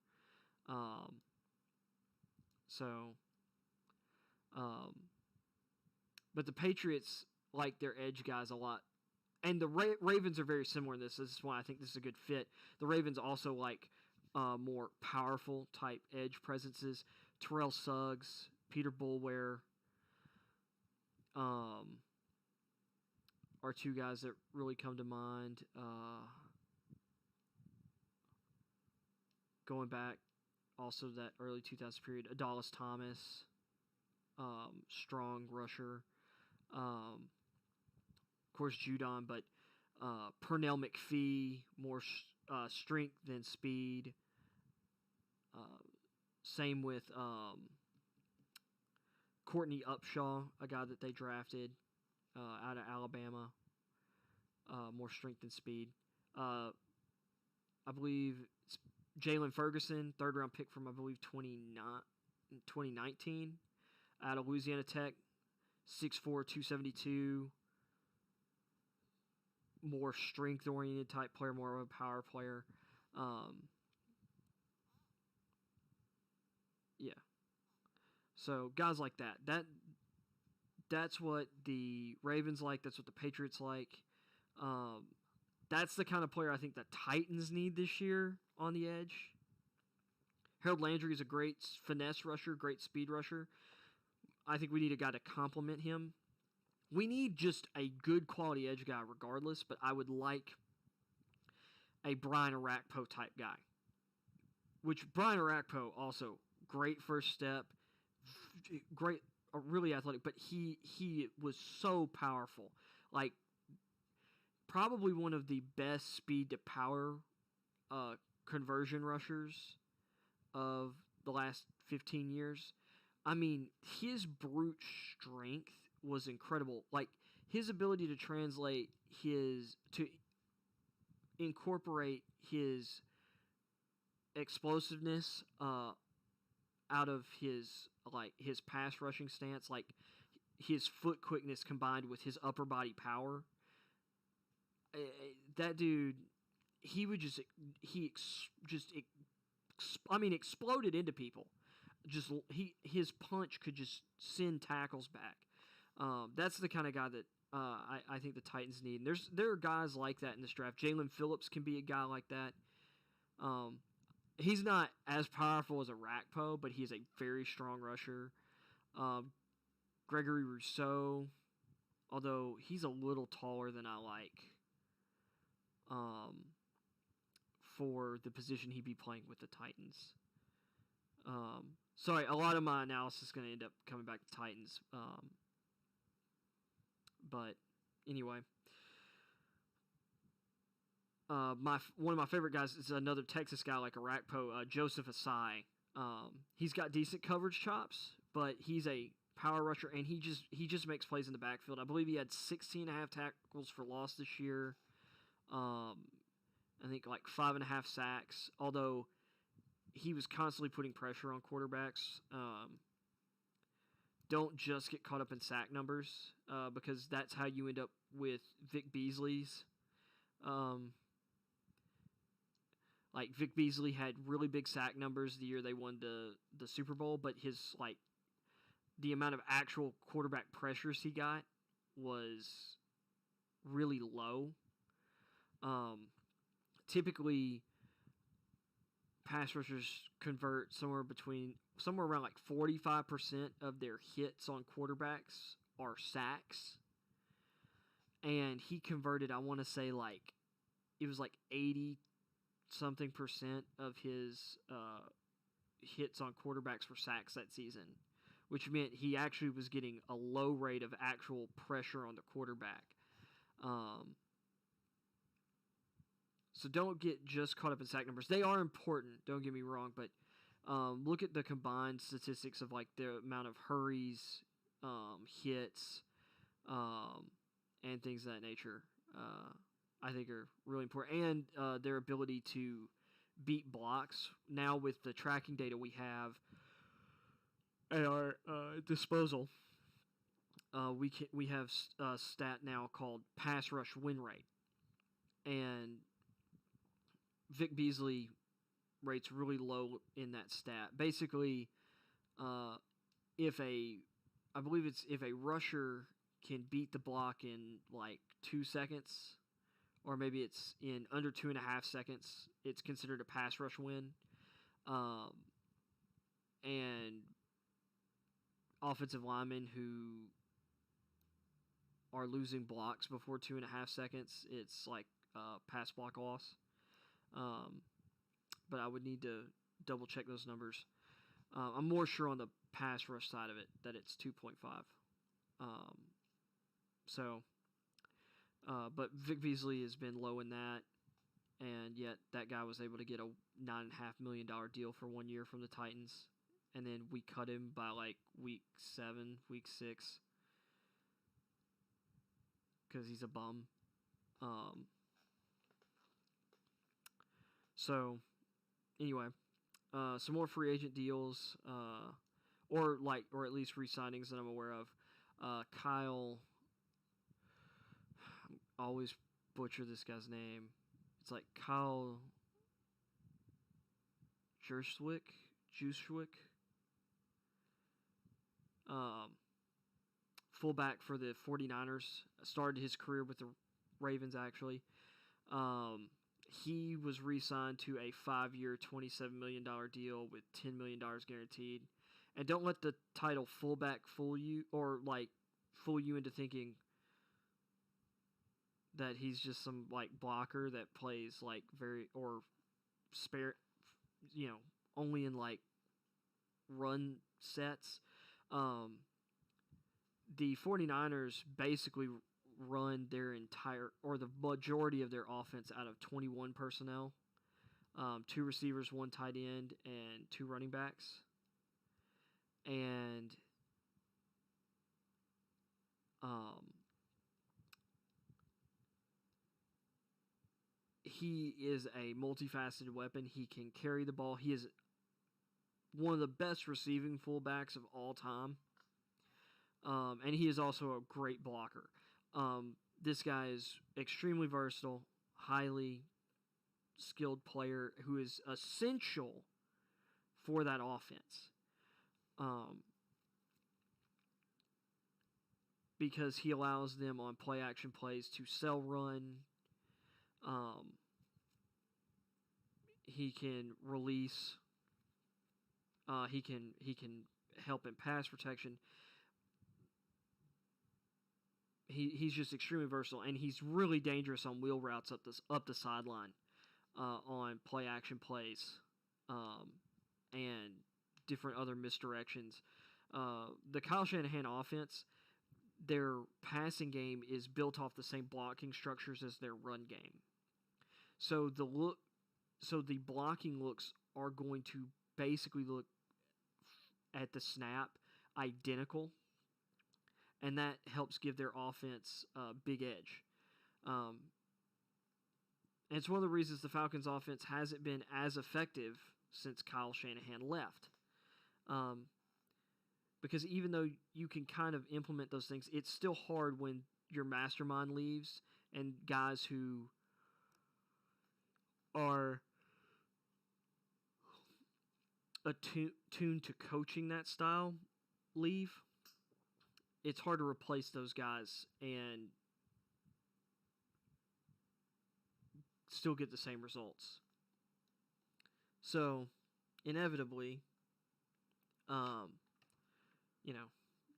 But the Patriots like their edge guys a lot. And the Ravens are very similar in this. This is why I think this is a good fit. The Ravens also like more powerful type edge presences. Terrell Suggs, Peter Bulware are two guys that really come to mind. Going back also that early 2000s period, Adalis Thomas, strong rusher. Of course, Judon, but Pernell McPhee, more strength than speed. Same with Courtney Upshaw, a guy that they drafted out of Alabama. More strength than speed. I believe it's Jalen Ferguson, third-round pick from, I believe, 2019 out of Louisiana Tech. 6'4", 272. More strength-oriented type player, more of a power player. Yeah. So guys like that. That's what the Ravens like. That's what the Patriots like. That's the kind of player I think the Titans need this year on the edge. Harold Landry is a great finesse rusher, great speed rusher. I think we need a guy to complement him. We need just a good quality edge guy regardless, but I would like a Brian Orakpo type guy. Which Brian Orakpo also, great first step, great, really athletic, but he was so powerful. Like, probably one of the best speed to power conversion rushers of the last 15 years. I mean, his brute strength was incredible. Like, his ability to translate to incorporate his explosiveness out of his pass rushing stance, like his foot quickness combined with his upper body power. That dude, he would exploded into people. His punch could just send tackles back. That's the kind of guy that I think the Titans need. And there are guys like that in this draft. Jalen Phillips can be a guy like that. He's not as powerful as a Rakpo, but he's a very strong rusher. Gregory Rousseau, although he's a little taller than I like for the position he'd be playing with the Titans. Sorry, a lot of my analysis is going to end up coming back to Titans. But anyway, one of my favorite guys is another Texas guy like Arakpo, Joseph Asai. He's got decent coverage chops, but he's a power rusher, and he just makes plays in the backfield. I believe he had 16.5 tackles for loss this year. I think like 5.5 sacks, although he was constantly putting pressure on quarterbacks. Don't just get caught up in sack numbers because that's how you end up with Vic Beasley's. Like Vic Beasley had really big sack numbers the year they won the Super Bowl, but the amount of actual quarterback pressures he got was really low. Typically, pass rushers convert somewhere around like 45% of their hits on quarterbacks are sacks. And he converted, I want to say it was like 80-something% of his hits on quarterbacks were sacks that season, which meant he actually was getting a low rate of actual pressure on the quarterback. So don't get just caught up in sack numbers. They are important, don't get me wrong, but look at the combined statistics of like the amount of hurries, hits, and things of that nature. I think are really important, and their ability to beat blocks. Now with the tracking data we have at our disposal, we have a stat now called pass rush win rate, and Vic Beasley rates really low in that stat. Basically, if a rusher can beat the block in like 2 seconds, or maybe it's in under 2.5 seconds, it's considered a pass rush win. And offensive linemen who are losing blocks before 2.5 seconds, it's like pass block loss. But I would need to double check those numbers. I'm more sure on the pass rush side of it that it's 2.5. But Vic Beasley has been low in that, and yet that guy was able to get a $9.5 million deal for 1 year from the Titans, and then we cut him by like week 7, week 6, because he's a bum. So, anyway, some more free agent deals, or at least re-signings that I'm aware of. Kyle, I always butcher this guy's name. It's like Kyle Juszczyk. Fullback for the 49ers. Started his career with the Ravens, actually. He was re-signed to a 5-year, $27 million deal with $10 million guaranteed. And don't let the title fullback fool you, or fool you into thinking that he's just some blocker that plays only in run sets. The 49ers basically run their the majority of their offense out of 21 personnel, 2 receivers, 1 tight end, and 2 running backs. And he is a multifaceted weapon. He can carry the ball. He is one of the best receiving fullbacks of all time. And he is also a great blocker. This guy is extremely versatile, highly skilled player who is essential for that offense. Because he allows them on play action plays to sell run. He can release. He can help in pass protection. He's just extremely versatile, and he's really dangerous on wheel routes up the sideline, on play action plays, and different other misdirections. The Kyle Shanahan offense, their passing game is built off the same blocking structures as their run game. So the blocking looks are going to basically look at the snap identical, and that helps give their offense a big edge. And it's one of the reasons the Falcons' offense hasn't been as effective since Kyle Shanahan left. Because even though you can kind of implement those things, it's still hard when your mastermind leaves and guys who are attuned to coaching that style leave. It's hard to replace those guys and still get the same results. So, inevitably,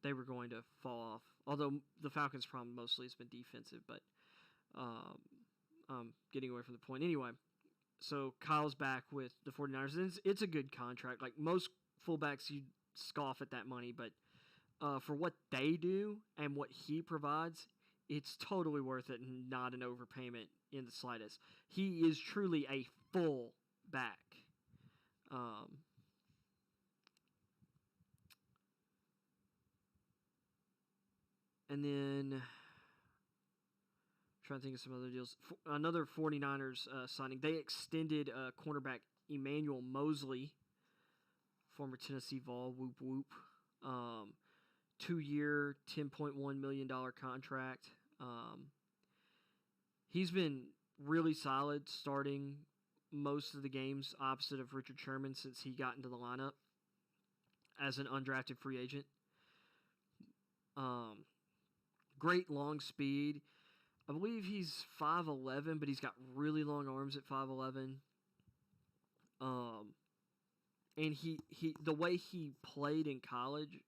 they were going to fall off. Although the Falcons' problem mostly has been defensive, but getting away from the point. Anyway, so Kyle's back with the 49ers. And it's a good contract. Like most fullbacks, you scoff at that money, but for what they do and what he provides, it's totally worth it and not an overpayment in the slightest. He is truly a full back. And then, trying to think of some other deals. Another 49ers signing. They extended cornerback Emmanuel Mosley, former Tennessee Vol, whoop whoop. 2-year, $10.1 million contract. He's been really solid starting most of the games opposite of Richard Sherman since he got into the lineup as an undrafted free agent. Great long speed. I believe he's 5'11", but he's got really long arms at 5'11". And he the way he played in college,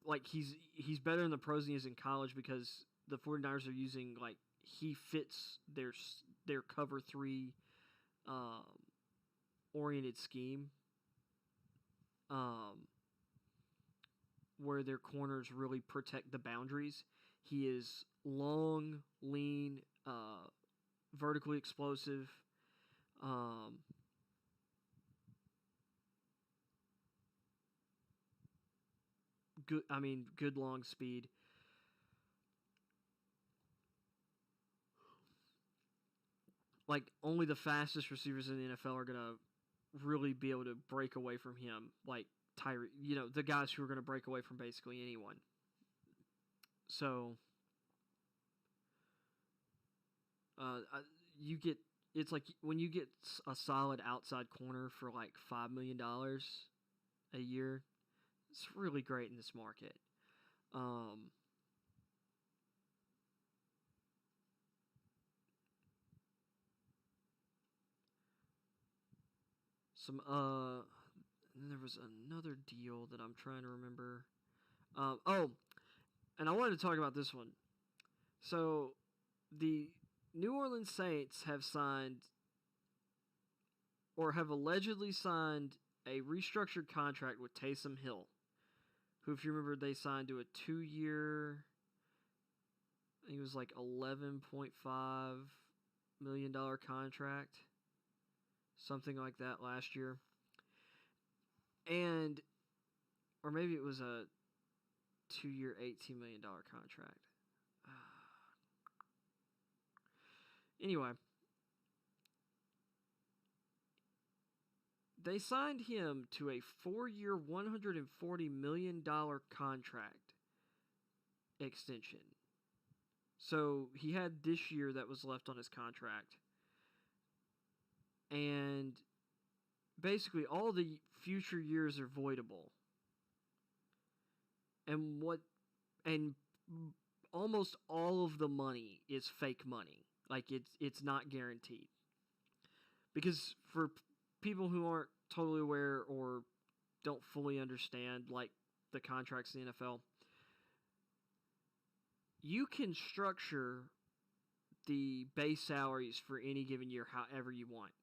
like he's better in the pros than he is in college because the 49ers are using, like, he fits their cover 3 oriented scheme, where their corners really protect the boundaries. He is long, lean, vertically explosive. Good long speed. Like, only the fastest receivers in the NFL are going to really be able to break away from him. Like, Tyree, the guys who are going to break away from basically anyone. So, it's like when you get a solid outside corner for like $5 million a year, it's really great in this market. There was another deal that I'm trying to remember. And I wanted to talk about this one. So, the New Orleans Saints have signed, or have allegedly signed, a restructured contract with Taysom Hill, who, if you remember, they signed to a 2-year, I think it was like $11.5 million contract, something like that last year. Or maybe it was a 2-year, $18 million contract. Anyway, they signed him to a 4-year, $140 million contract extension. So he had this year that was left on his contract. And basically all the future years are voidable. And almost all of the money is fake money. Like it's not guaranteed. Because for people who aren't totally aware or don't fully understand like the contracts in the NFL, you can structure the base salaries for any given year however you want.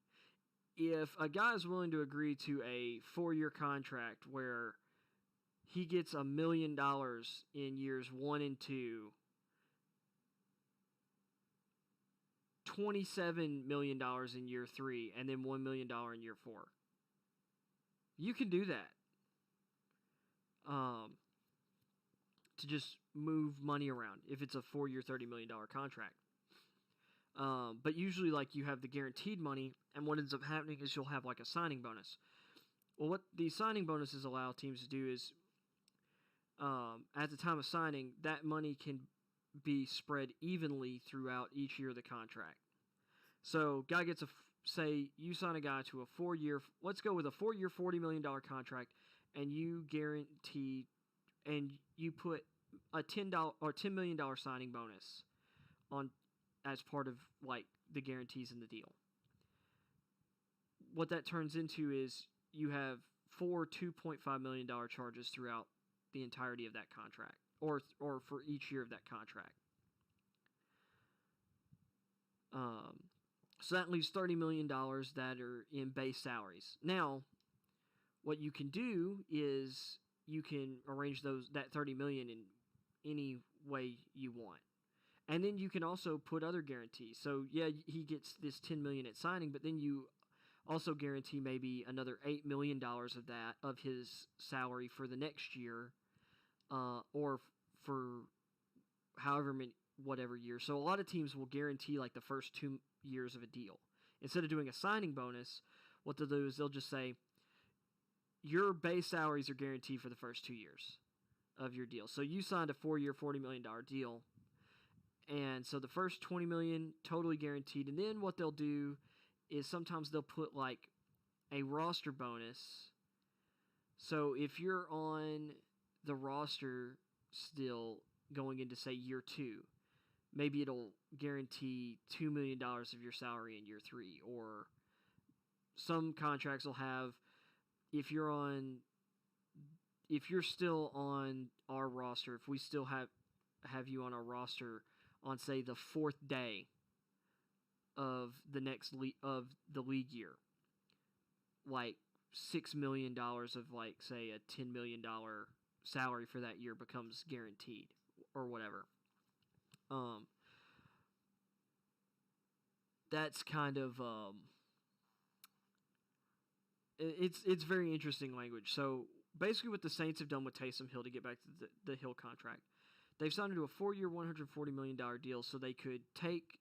If a guy is willing to agree to a 4-year contract where he gets $1 million in years 1 and 2, $27 million in year 3, and then $1 million in year 4, you can do that. To just move money around if it's a 4-year, $30 million contract. But usually, like, you have the guaranteed money, and what ends up happening is you'll have, like, a signing bonus. Well, what these signing bonuses allow teams to do is, at the time of signing, that money can be spread evenly throughout each year of the contract. So, guy gets say you sign a guy to a 4-year, let's go with a 4-year, $40 million contract, and you guarantee, and you put a $10 million signing bonus on as part of like the guarantees in the deal. What that turns into is you have 4 $2.5 million charges throughout the entirety of that contract, or for each year of that contract. So that leaves $30 million that are in base salaries. Now, what you can do is you can arrange that $30 million in any way you want. And then you can also put other guarantees. So, yeah, he gets this $10 million at signing, but then you also guarantee maybe another $8 million of that, of his salary for the next year, or for however many, whatever year. So a lot of teams will guarantee like the first 2 years of a deal. Instead of doing a signing bonus, what they'll do is they'll just say, your base salaries are guaranteed for the first 2 years of your deal. So you signed a 4-year, $40 million deal. And so the first $20 million totally guaranteed. And then what they'll do is sometimes they'll put like a roster bonus. So if you're on the roster still going into, say, year 2, maybe it'll guarantee $2 million of your salary in year 3. Or some contracts will have, if you're still on our roster, if we still have you on our roster on, say, the 4th day of the next of the league year, like $6 million of, like, say, a $10 million salary for that year becomes guaranteed or whatever. That's kind of it's very interesting language. So basically what the Saints have done with Taysom Hill, to get back to the Hill contract, they've signed into a 4-year, $140 million deal so they could take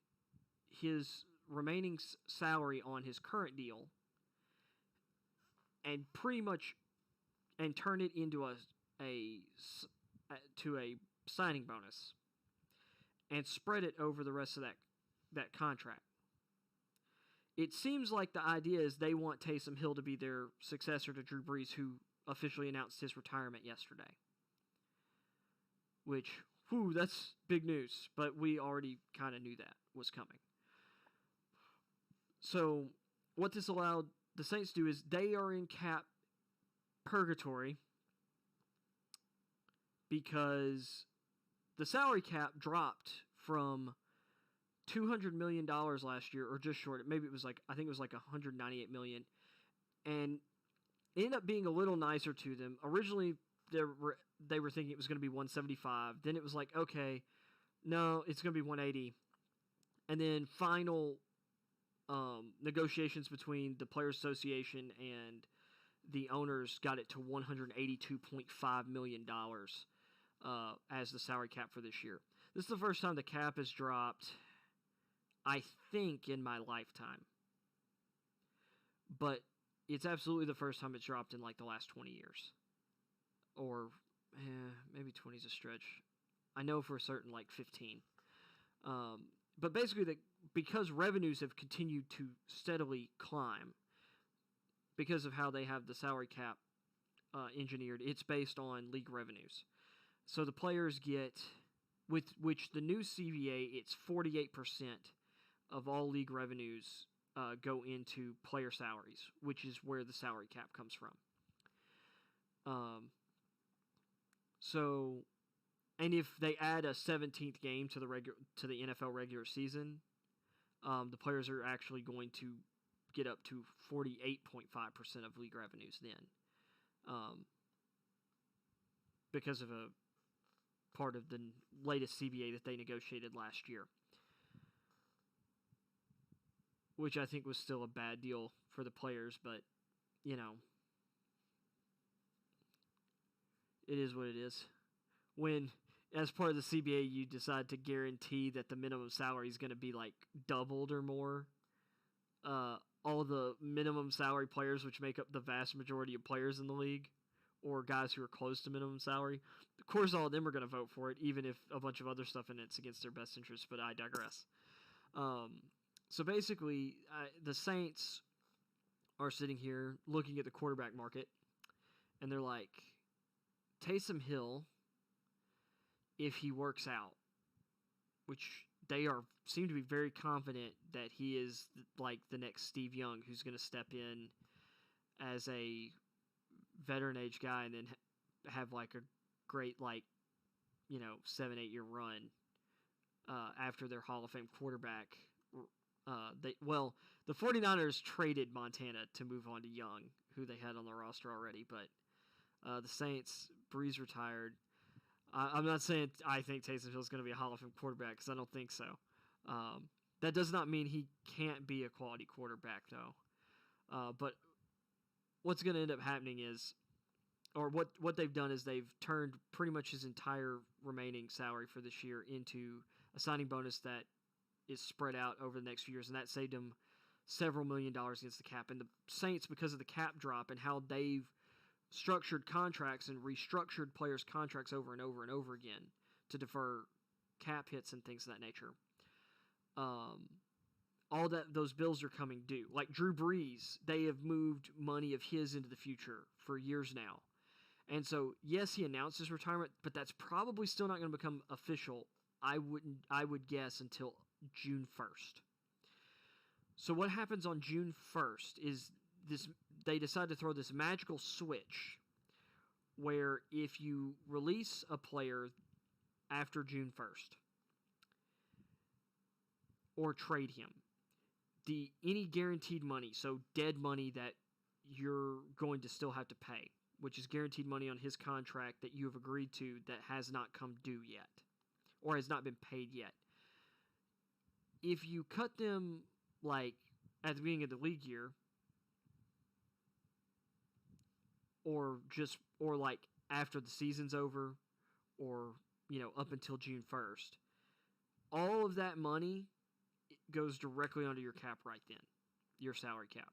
his remaining salary on his current deal and pretty much and turn it into a signing bonus and spread it over the rest of that contract. It seems like the idea is they want Taysom Hill to be their successor to Drew Brees, who officially announced his retirement yesterday. Which, that's big news, but we already kind of knew that was coming. So, what this allowed the Saints to do is they are in cap purgatory because the salary cap dropped from $200 million last year, or just short. Maybe it was like, I think it was like $198 million, and it ended up being a little nicer to them. Originally, they were thinking it was going to be $175. Then it was like, okay, no, it's going to be $180. And then final negotiations between the Players Association and the owners got it to $182.5 million as the salary cap for this year. This is the first time the cap has dropped, I think, in my lifetime. But it's absolutely the first time it's dropped in like the last 20 years. Or maybe 20 is a stretch. I know for certain like 15. But basically, because revenues have continued to steadily climb, because of how they have the salary cap engineered, it's based on league revenues. So the players get, with which the new CBA, it's 48% of all league revenues go into player salaries, which is where the salary cap comes from. So, and if they add a 17th game to the NFL regular season, the players are actually going to get up to 48.5% of league revenues then, because of a part of the latest CBA that they negotiated last year, which I think was still a bad deal for the players, but, you know, it is what it is. When, as part of the CBA, you decide to guarantee that the minimum salary is going to be, like, doubled or more, all the minimum salary players, which make up the vast majority of players in the league, or guys who are close to minimum salary, of course all of them are going to vote for it, even if a bunch of other stuff in it's against their best interest, but I digress. So basically, the Saints are sitting here looking at the quarterback market, and they're like, Taysom Hill, if he works out, which they seem to be very confident that he is like the next Steve Young, who's going to step in as a veteran age guy and then have like a great 7-8 year run after their Hall of Fame quarterback. The 49ers traded Montana to move on to Young, who they had on the roster already, but the Saints, Breeze retired. I'm not saying I think Taysom Hill is going to be a Hall of Fame quarterback, because I don't think so. That does not mean he can't be a quality quarterback, though. But what's going to end up happening is, or what they've done is they've turned pretty much his entire remaining salary for this year into a signing bonus that is spread out over the next few years, and that saved him several $1 million against the cap. And the Saints, because of the cap drop and how they've structured contracts and restructured players' contracts over and over and over again to defer cap hits and things of that nature, all those bills are coming due. Like Drew Brees, they have moved money of his into the future for years now. And so, yes, he announced his retirement, but that's probably still not going to become official, I would guess, until June 1st. So what happens on June 1st is they decide to throw this magical switch where if you release a player after June 1st or trade him, any guaranteed money, so dead money that you're going to still have to pay, which is guaranteed money on his contract that you have agreed to that has not come due yet or has not been paid yet. If you cut them like at the beginning of the league year, or like after the season's over, or up until June 1st, all of that money goes directly onto your cap right then, your salary cap.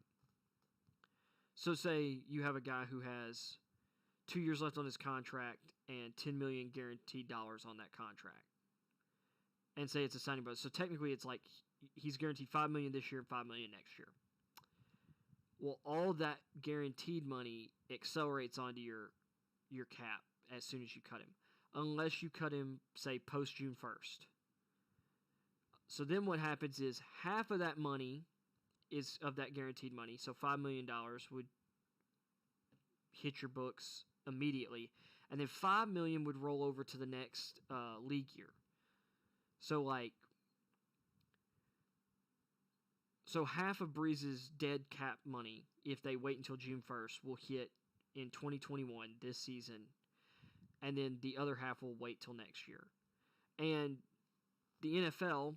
So say you have a guy who has 2 years left on his contract and $10 million guaranteed dollars on that contract, and say it's a signing bonus. So technically it's like he's guaranteed $5 million this year and $5 million next year. Well, all that guaranteed money accelerates onto your cap as soon as you cut him, unless you cut him, say, post June 1st. So then what happens is half of that money is of that guaranteed money, so $5 million would hit your books immediately, and then $5 million would roll over to the next league year. So half of Breeze's dead cap money, if they wait until June 1st, will hit in 2021, this season, and then the other half will wait till next year. And the NFL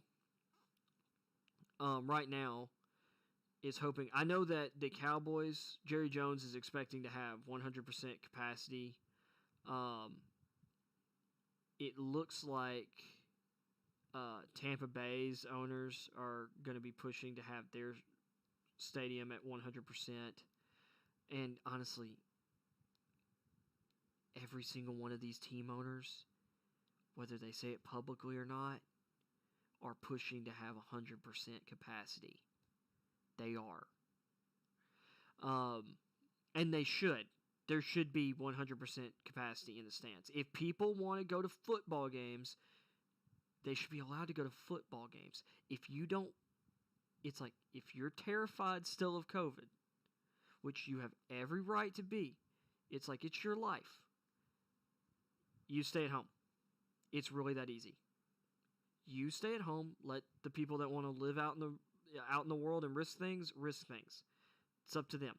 right now is hoping. I know that the Cowboys, Jerry Jones is expecting to have 100% capacity. It looks like Tampa Bay's owners are going to be pushing to have their stadium at 100%. And honestly, every single one of these team owners, whether they say it publicly or not, are pushing to have 100% capacity. They are. And they should. There should be 100% capacity in the stands. If people want to go to football games, they should be allowed to go to football games. If you don't, it's like if you're terrified still of COVID, which you have every right to be, it's like it's your life. You stay at home. It's really that easy. You stay at home. Let the people that want to live out in the world and risk things. It's up to them.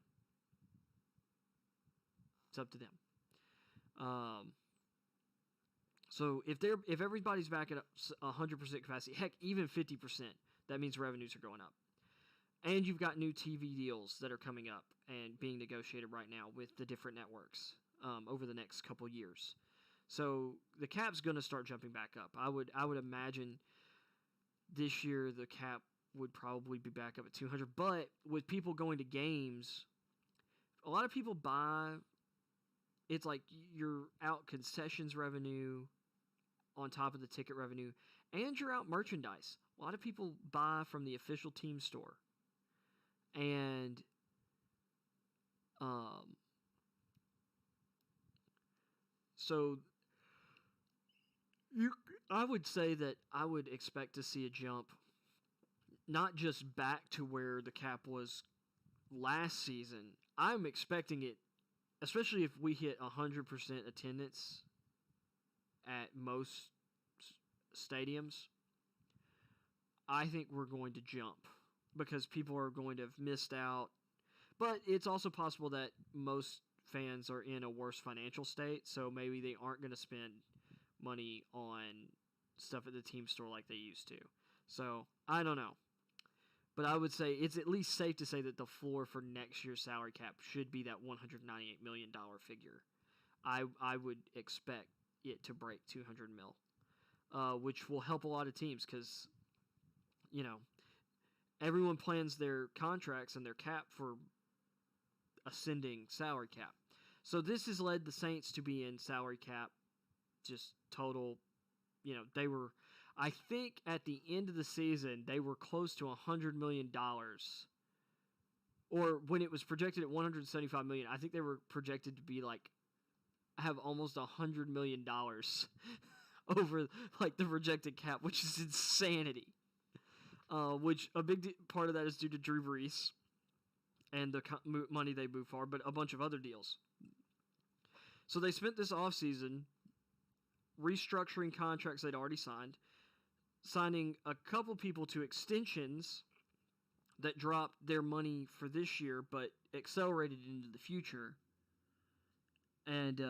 It's up to them. So if everybody's back at 100% capacity, heck, even 50%, that means revenues are going up. And you've got new TV deals that are coming up and being negotiated right now with the different networks over the next couple years. So the cap's going to start jumping back up. I would imagine this year the cap would probably be back up at 200. But with people going to games, a lot of people buy. It's like you're out concessions revenue on top of the ticket revenue, and you're out merchandise. A lot of people buy from the official team store. And so I would say that I would expect to see a jump, not just back to where the cap was last season. I'm expecting it, especially if we hit 100% attendance at most stadiums. I think we're going to jump because people are going to have missed out. But it's also possible that most fans are in a worse financial state, so maybe they aren't going to spend money on stuff at the team store like they used to. So, I don't know. But I would say it's at least safe to say that the floor for next year's salary cap should be that $198 million figure. I would expect it to break 200 mil, which will help a lot of teams because, you know, everyone plans their contracts and their cap for ascending salary cap. So this has led the Saints to be in salary cap, just total, you know, they were, I think at the end of the season, they were close to $100 million. Or when it was projected at $175 million, I think they were projected to be like, have almost $100 million over like the projected cap, which is insanity. Which a big part of that is due to Drew Brees and the money they moved for, but a bunch of other deals. So they spent this offseason restructuring contracts they'd already signed, signing a couple people to extensions that dropped their money for this year but accelerated into the future. And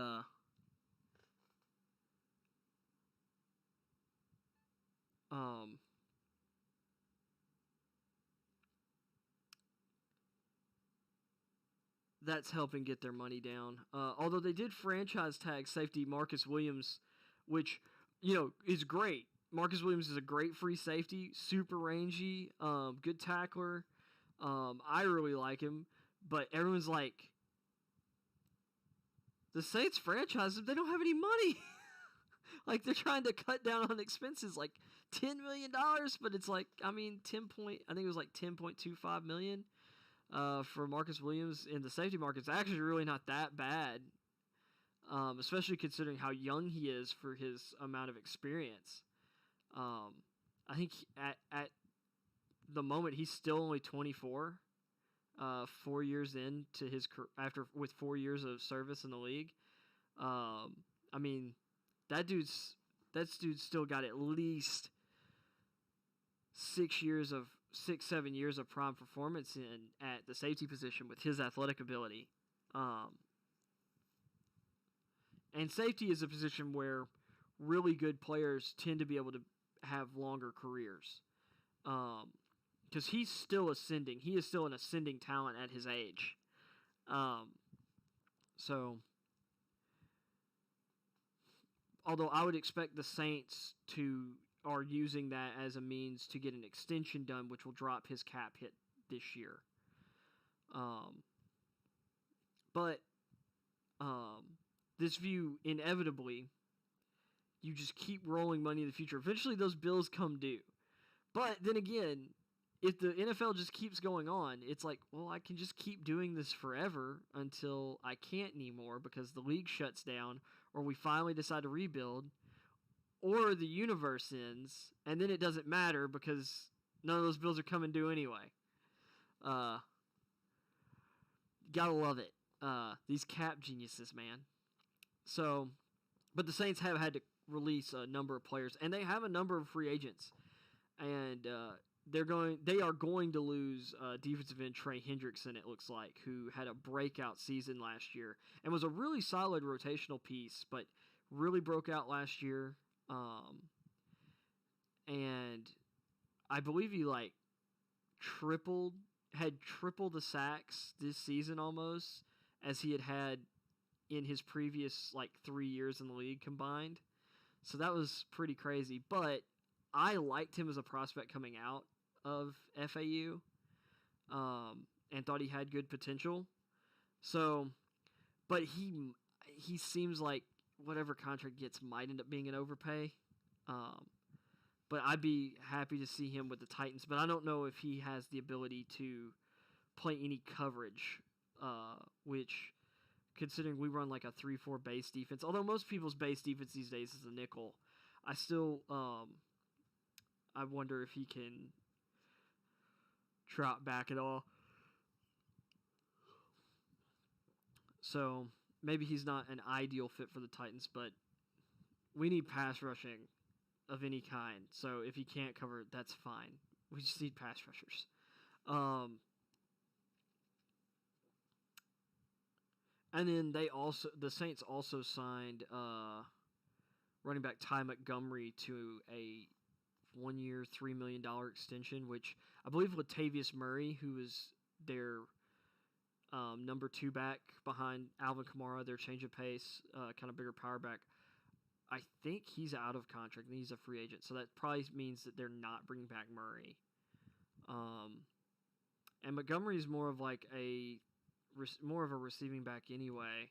that's helping get their money down. Although they did franchise tag safety Marcus Williams, which, you know, is great. Marcus Williams is a great free safety, super rangy, good tackler. I really like him, but everyone's like, the Saints franchise him, they don't have any money. Like, they're trying to cut down on expenses, like $10 million, but it's like, I mean, I think it was like $10.25 million for Marcus Williams in the safety market. It's actually really not that bad, especially considering how young he is for his amount of experience. I think at the moment he's still only 24, 4 years into his with 4 years of service in the league. I mean, that dude's still got at least 6 years of 6-7 years of prime performance at the safety position with his athletic ability. And safety is a position where really good players tend to be able to have longer careers. Because he's still ascending. He is still an ascending talent at his age. So, although I would expect the Saints are using that as a means to get an extension done, which will drop his cap hit this year. But this view, inevitably, you just keep rolling money in the future. Eventually, those bills come due. But then again, if the NFL just keeps going on, it's like, well, I can just keep doing this forever until I can't anymore because the league shuts down, or we finally decide to rebuild, or the universe ends, and then it doesn't matter because none of those bills are coming due anyway. Gotta love it. These cap geniuses, man. So, but the Saints have had to release a number of players, and they have a number of free agents, and they are going to lose defensive end Trey Hendrickson, it looks like, who had a breakout season last year and was a really solid rotational piece, but really broke out last year. And I believe he had triple the sacks this season almost as he had in his previous 3 years in the league combined. So that was pretty crazy. But I liked him as a prospect coming out of FAU, and thought he had good potential. So, but he seems like whatever contract gets might end up being an overpay. But I'd be happy to see him with the Titans. But I don't know if he has the ability to play any coverage, which, considering we run like a 3-4 base defense, although most people's base defense these days is a nickel, I still I wonder if he can drop back at all. So maybe he's not an ideal fit for the Titans, but we need pass rushing of any kind. So if he can't cover, that's fine. We just need pass rushers. And then the Saints also signed running back Ty Montgomery to a 1-year, $3 million extension, which I believe Latavius Murray, who is their number 2 back behind Alvin Kamara, their change of pace, kind of bigger power back, I think he's out of contract and he's a free agent. So that probably means that they're not bringing back Murray. And Montgomery is more of a receiving back anyway,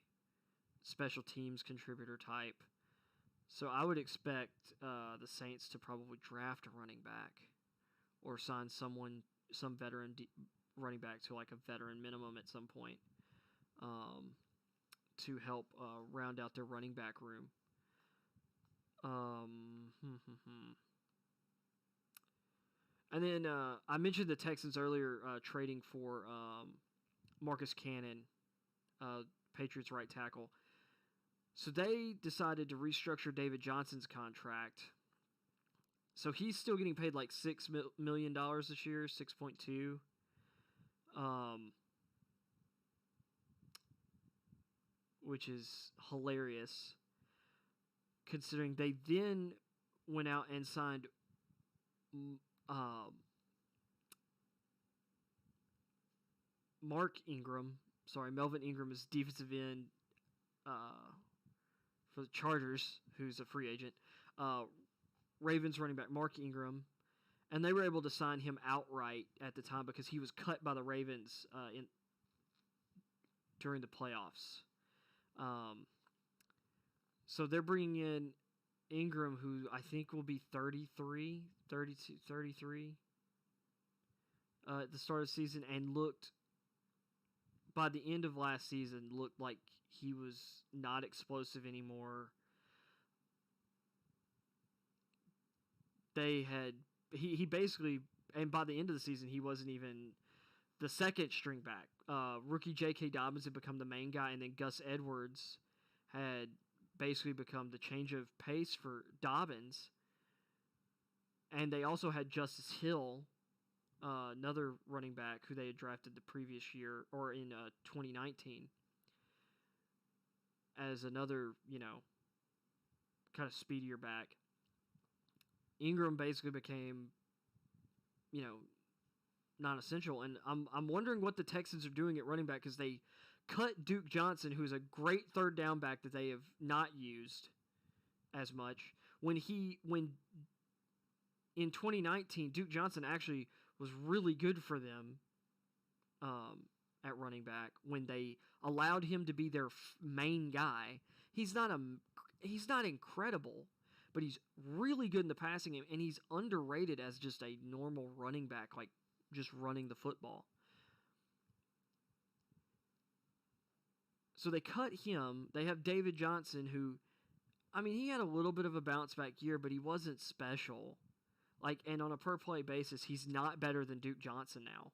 special teams contributor type. So I would expect the Saints to probably draft a running back or sign some veteran running back to like a veteran minimum at some point to help round out their running back room. And then I mentioned the Texans earlier trading for Marcus Cannon, Patriots right tackle. So they decided to restructure David Johnson's contract. So he's still getting paid like $6 million this year, 6.2. Which is hilarious, considering they then went out and signed Melvin Ingram is defensive end for the Chargers, who's a free agent. Ravens running back Mark Ingram, and they were able to sign him outright at the time because he was cut by the Ravens during the playoffs. So they're bringing in Ingram, who I think will be 33 at the start of the season, and by the end of last season, looked like he was not explosive anymore. He basically, and by the end of the season, he wasn't even the second string back. Rookie J.K. Dobbins had become the main guy, and then Gus Edwards had basically become the change of pace for Dobbins. And they also had Justice Hill, another running back who they had drafted the previous year, or in 2019, as another, kind of speedier back. Ingram basically became, non-essential, and I'm wondering what the Texans are doing at running back, because they cut Duke Johnson, who's a great third down back that they have not used as much. When in 2019, Duke Johnson actually was really good for them, at running back when they allowed him to be their main guy. He's not incredible, but he's really good in the passing game, and he's underrated as just a normal running back, like just running the football. So they cut him. They have David Johnson, who, I mean, he had a little bit of a bounce back year, but he wasn't special. Like, and on a per play basis, he's not better than Duke Johnson now.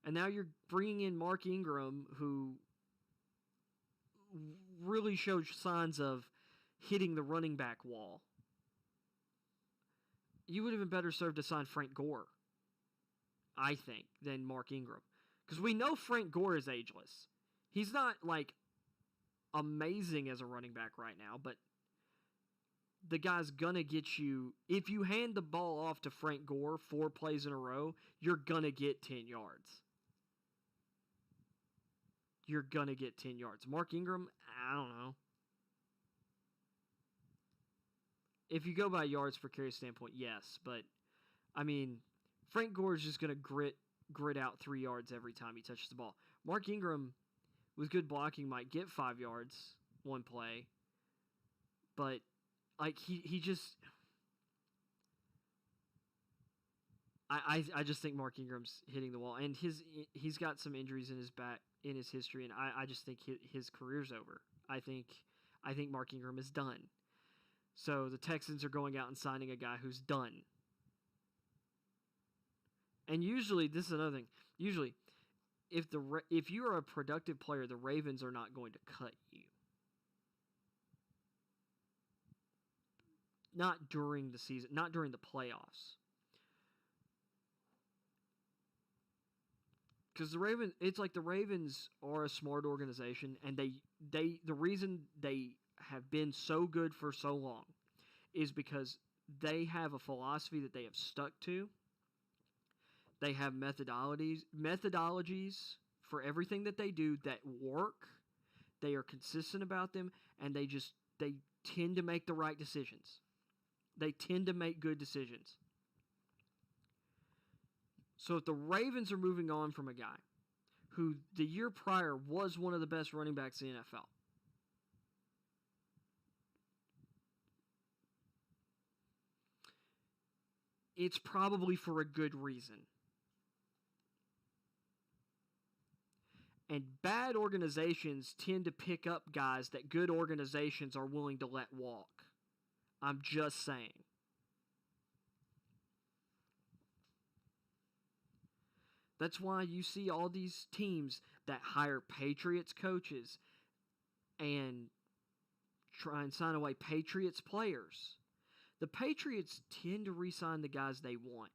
And now you're bringing in Mark Ingram, who really showed signs of hitting the running back wall. You would have been better served to sign Frank Gore, I think, than Mark Ingram. Because we know Frank Gore is ageless. He's not, like, amazing as a running back right now, but the guy's going to get you, if you hand the ball off to Frank Gore 4 plays in a row, you're going to get 10 yards. You're going to get 10 yards. Mark Ingram, I don't know. If you go by yards per carry standpoint, yes. But, I mean, Frank Gore is just going to grit out 3 yards every time he touches the ball. Mark Ingram, with good blocking, might get 5 yards one play. But, like, he just... I just think Mark Ingram's hitting the wall. And he's got some injuries in his back, in his history, and I just think his career's over. I think Mark Ingram is done. So the Texans are going out and signing a guy who's done. And usually, this is another thing. Usually, if you are a productive player, the Ravens are not going to cut you. Not during the season, not during the playoffs. Because it's like the Ravens are a smart organization, and the reason they have been so good for so long is because they have a philosophy that they have stuck to. They have methodologies for everything that they do that work. They are consistent about them, and they tend to make the right decisions. They tend to make good decisions. So if the Ravens are moving on from a guy who the year prior was one of the best running backs in the NFL, it's probably for a good reason. And bad organizations tend to pick up guys that good organizations are willing to let walk. I'm just saying. That's why you see all these teams that hire Patriots coaches and try and sign away Patriots players. The Patriots tend to re-sign the guys they want.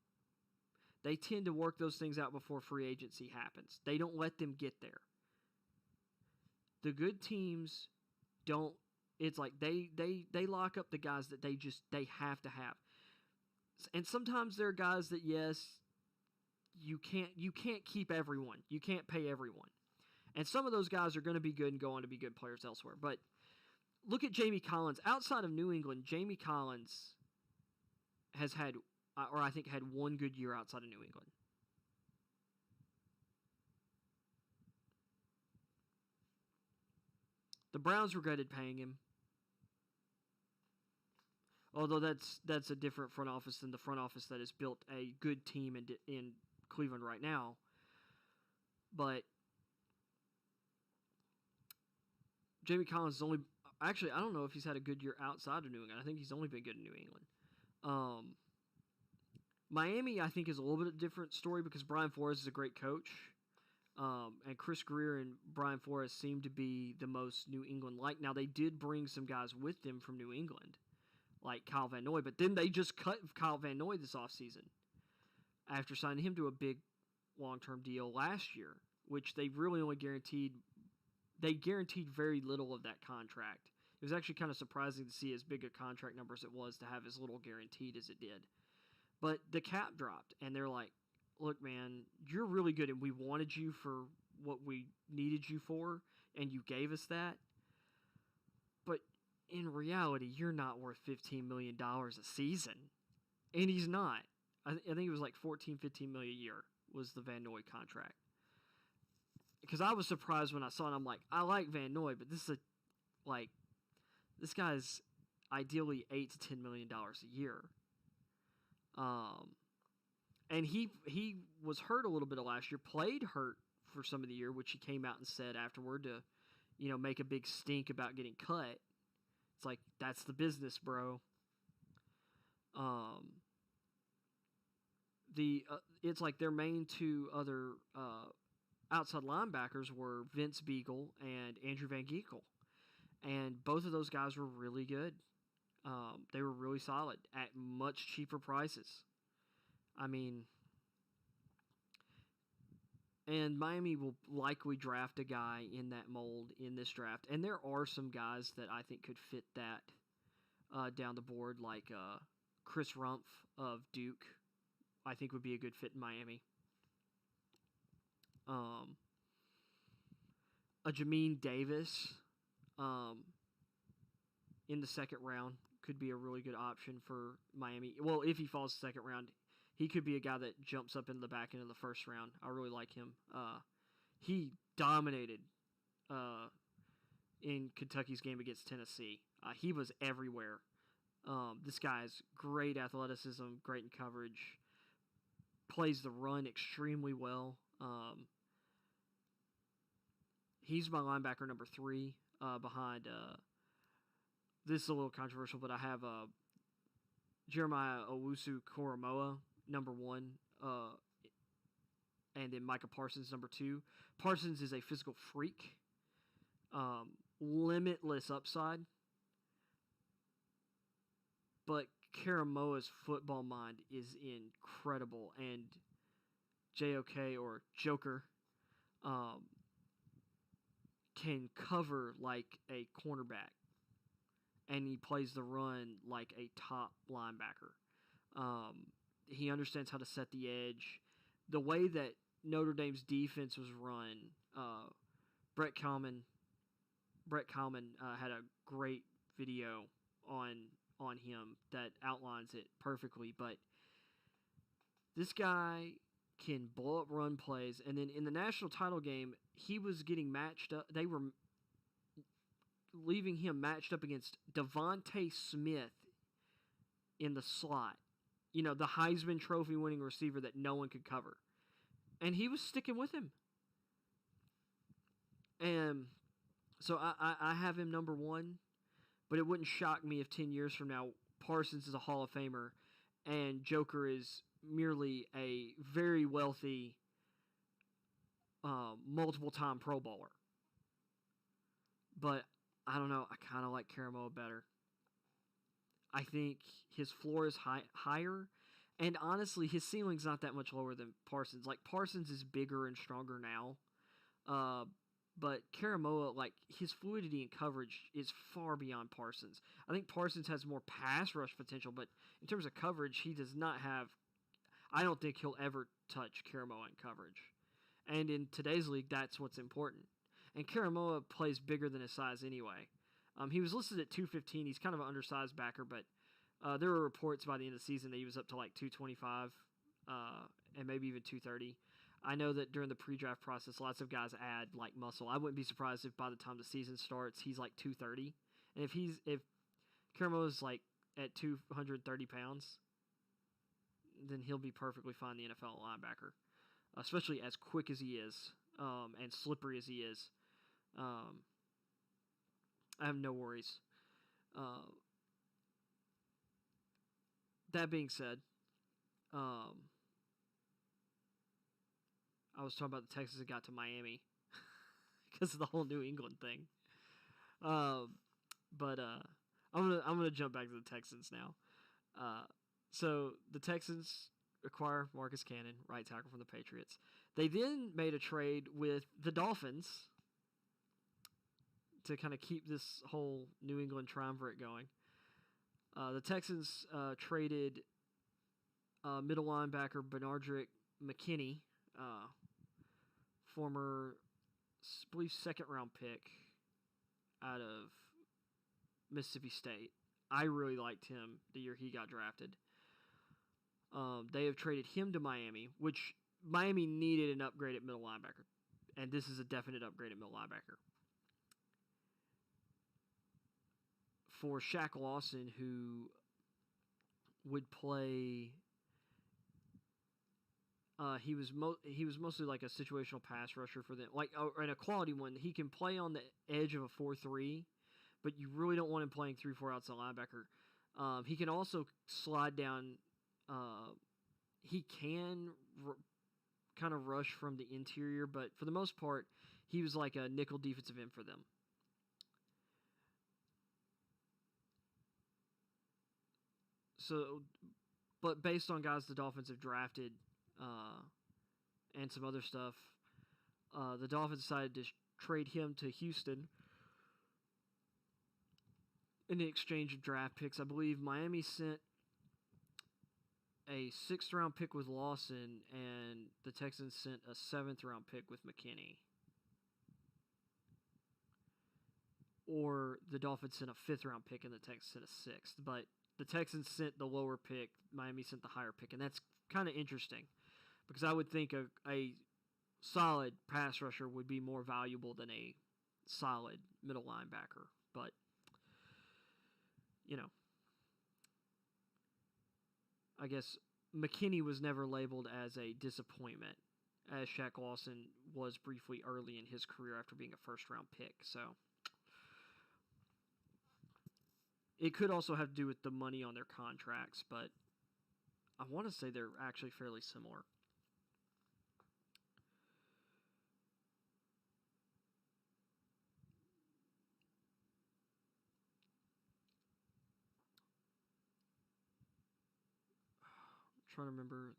They tend to work those things out before free agency happens. They don't let them get there. The good teams don't. It's like they lock up the guys that they have to have. And sometimes there are guys that, yes, you can't keep everyone. You can't pay everyone. And some of those guys are going to be good and go on to be good players elsewhere. But look at Jamie Collins. Outside of New England, Jamie Collins has had, or I think had one good year outside of New England. The Browns regretted paying him. Although that's a different front office than the front office that has built a good team in Cleveland right now. But Jamie Collins is only... Actually, I don't know if he's had a good year outside of New England. I think he's only been good in New England. Miami, I think, is a little bit of a different story because Brian Flores is a great coach. And Chris Greer and Brian Flores seem to be the most New England-like. Now, they did bring some guys with them from New England, like Kyle Van Noy, but then they just cut Kyle Van Noy this offseason after signing him to a big long-term deal last year, which they really only guaranteed very little of that contract. It was actually kind of surprising to see as big a contract number as it was to have as little guaranteed as it did. But the cap dropped, and they're like, look, man, you're really good, and we wanted you for what we needed you for, and you gave us that. But in reality, you're not worth $15 million a season. And he's not. I think it was like $14, $15 million a year was the Van Noy contract. because I was surprised when I saw it. I'm like, I like Van Noy, but this is this guy's ideally $8 to $10 million a year. And he was hurt a little bit of last year, played hurt for some of the year, which he came out and said afterward to, make a big stink about getting cut. It's like, that's the business, bro. It's like their main two other outside linebackers were Vince Beagle and Andrew Van Ginkel. And both of those guys were really good. They were really solid at much cheaper prices. I mean, and Miami will likely draft a guy in that mold in this draft. And there are some guys that I think could fit that down the board, like Chris Rumpf of Duke. I think would be a good fit in Miami. A Jamin Davis in the second round could be a really good option for Miami. Well, if he falls second round, he could be a guy that jumps up into the back end of the first round. I really like him. He dominated in Kentucky's game against Tennessee. He was everywhere. This guy has great athleticism, great in coverage, plays the run extremely well. He's my linebacker number 3 behind. This is a little controversial, but I have Jeremiah Owusu-Koramoah number 1, and then Micah Parsons number 2. Parsons is a physical freak, limitless upside, but Karamoa's football mind is incredible, and JOK or Joker can cover like a cornerback, and he plays the run like a top linebacker. He understands how to set the edge. The way that Notre Dame's defense was run, Brett Kalman had a great video on him that outlines it perfectly. But this guy can blow up run plays, and then in the national title game, he was getting matched up. They were leaving him matched up against Devontae Smith in the slot. The Heisman Trophy winning receiver that no one could cover. And he was sticking with him. And so I have him number 1, but it wouldn't shock me if 10 years from now Parsons is a Hall of Famer and Joker is merely a very wealthy multiple-time Pro Bowler. But I don't know. I kind of like Karamoah better. I think his floor is higher, and honestly, his ceiling's not that much lower than Parsons. Like, Parsons is bigger and stronger now, but Karamoah, like, his fluidity and coverage is far beyond Parsons. I think Parsons has more pass rush potential, but in terms of coverage, he does not have. I don't think he'll ever touch Karamoah in coverage, and in today's league, that's what's important. And Karamoah plays bigger than his size anyway. He was listed at 215. He's kind of an undersized backer, but there were reports by the end of the season that he was up to like 225 and maybe even 230. I know that during the pre-draft process, lots of guys add like muscle. I wouldn't be surprised if by the time the season starts, he's like 230. And if Karamoah's like at 230 pounds, then he'll be perfectly fine in the NFL linebacker, especially as quick as he is and slippery as he is. I have no worries. That being said, I was talking about the Texans that got to Miami because of the whole New England thing. But I'm gonna jump back to the Texans now. So the Texans acquire Marcus Cannon, right tackle from the Patriots. They then made a trade with the Dolphins to kind of keep this whole New England triumvirate going. The Texans traded middle linebacker Benardrick McKinney, former, I believe, second-round pick out of Mississippi State. I really liked him the year he got drafted. They have traded him to Miami, which Miami needed an upgrade at middle linebacker. And this is a definite upgrade at middle linebacker. For Shaq Lawson, who would play, he was mostly like a situational pass rusher for them, like and a quality one. He can play on the edge of a 4-3, but you really don't want him playing 3-4 outside linebacker. He can also slide down. He can kind of rush from the interior, but for the most part, he was like a nickel defensive end for them. So, but based on guys the Dolphins have drafted and some other stuff, the Dolphins decided to trade him to Houston in the exchange of draft picks. I believe Miami sent a 6th-round pick with Lawson, and the Texans sent a 7th-round pick with McKinney. Or the Dolphins sent a 5th-round pick, and the Texans sent a 6th. But the Texans sent the lower pick, Miami sent the higher pick, and that's kind of interesting because I would think a solid pass rusher would be more valuable than a solid middle linebacker. But, you know, I guess McKinney was never labeled as a disappointment, as Shaq Lawson was briefly early in his career after being a first-round pick. So it could also have to do with the money on their contracts, but I want to say they're actually fairly similar. I'm trying to remember, I believe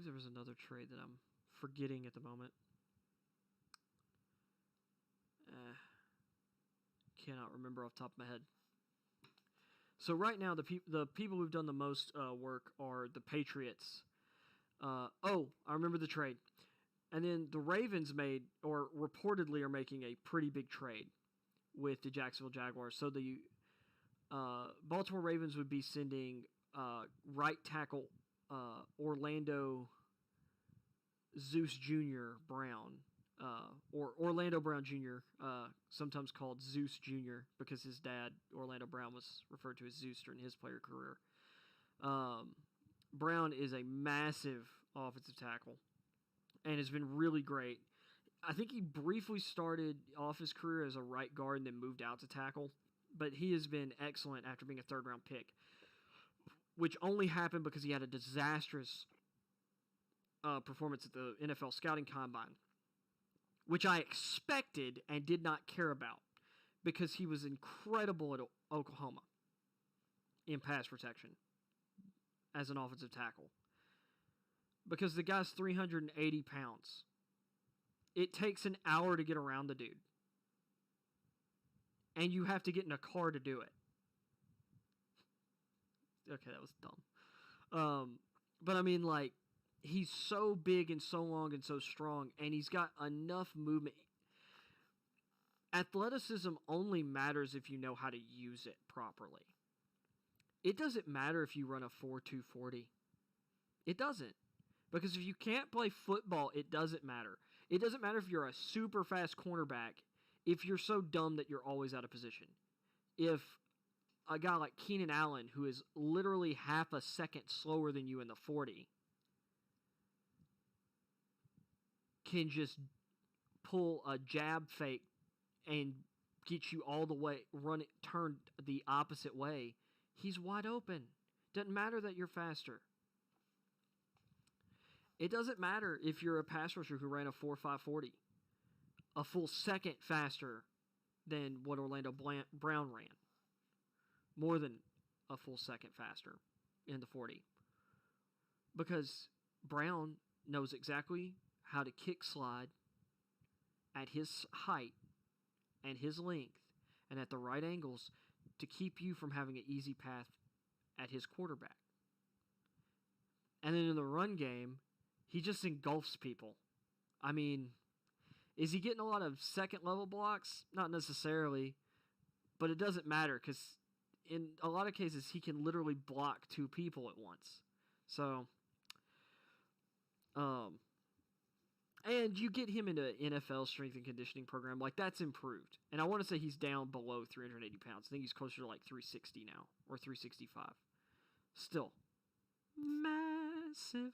there was another trade that I'm forgetting at the moment. Cannot remember off the top of my head. So right now, the people who've done the most work are the Patriots. I remember the trade. And then the Ravens made, or reportedly are making, a pretty big trade with the Jacksonville Jaguars. So the Baltimore Ravens would be sending right tackle Orlando Zeus Jr. Brown, or Orlando Brown Jr., sometimes called Zeus Jr. because his dad, Orlando Brown, was referred to as Zeus during his player career. Brown is a massive offensive tackle and has been really great. I think he briefly started off his career as a right guard and then moved out to tackle, but he has been excellent after being a third-round pick, which only happened because he had a disastrous performance at the NFL Scouting Combine, which I expected and did not care about because he was incredible at Oklahoma in pass protection as an offensive tackle. Because the guy's 380 pounds. It takes an hour to get around the dude. And you have to get in a car to do it. Okay, that was dumb. But I mean, like, he's so big and so long and so strong, and he's got enough movement. Athleticism only matters if you know how to use it properly. It doesn't matter if you run a 4.240. It doesn't. Because if you can't play football, it doesn't matter. It doesn't matter if you're a super fast cornerback if you're so dumb that you're always out of position. If a guy like Keenan Allen, who is literally half a second slower than you in the 40, can just pull a jab fake and get you all the way, turn the opposite way, he's wide open. Doesn't matter that you're faster. It doesn't matter if you're a pass rusher who ran a 4.540, a full second faster than what Orlando Brown ran. More than a full second faster in the 40. Because Brown knows exactly how to kick slide at his height and his length and at the right angles to keep you from having an easy path at his quarterback. And then in the run game, he just engulfs people. I mean, is he getting a lot of second-level blocks? Not necessarily, but it doesn't matter because in a lot of cases, he can literally block two people at once. So, And you get him into NFL strength and conditioning program, like that's improved. And I want to say he's down below 380 pounds. I think he's closer to like 360 now or 365. Still massive.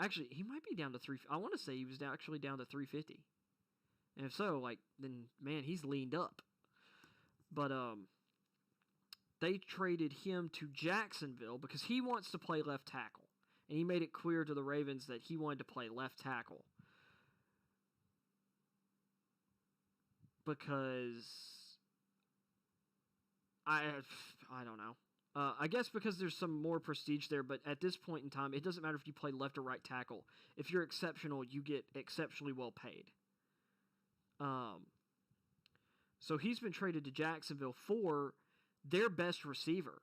Actually, he might be down to three. I want to say he was actually down to 350. And if so, like then man, he's leaned up. But they traded him to Jacksonville because he wants to play left tackle. And he made it clear to the Ravens that he wanted to play left tackle. Because I don't know. I guess because there's some more prestige there, but at this point in time, it doesn't matter if you play left or right tackle. If you're exceptional, you get exceptionally well paid. So he's been traded to Jacksonville for their best receiver.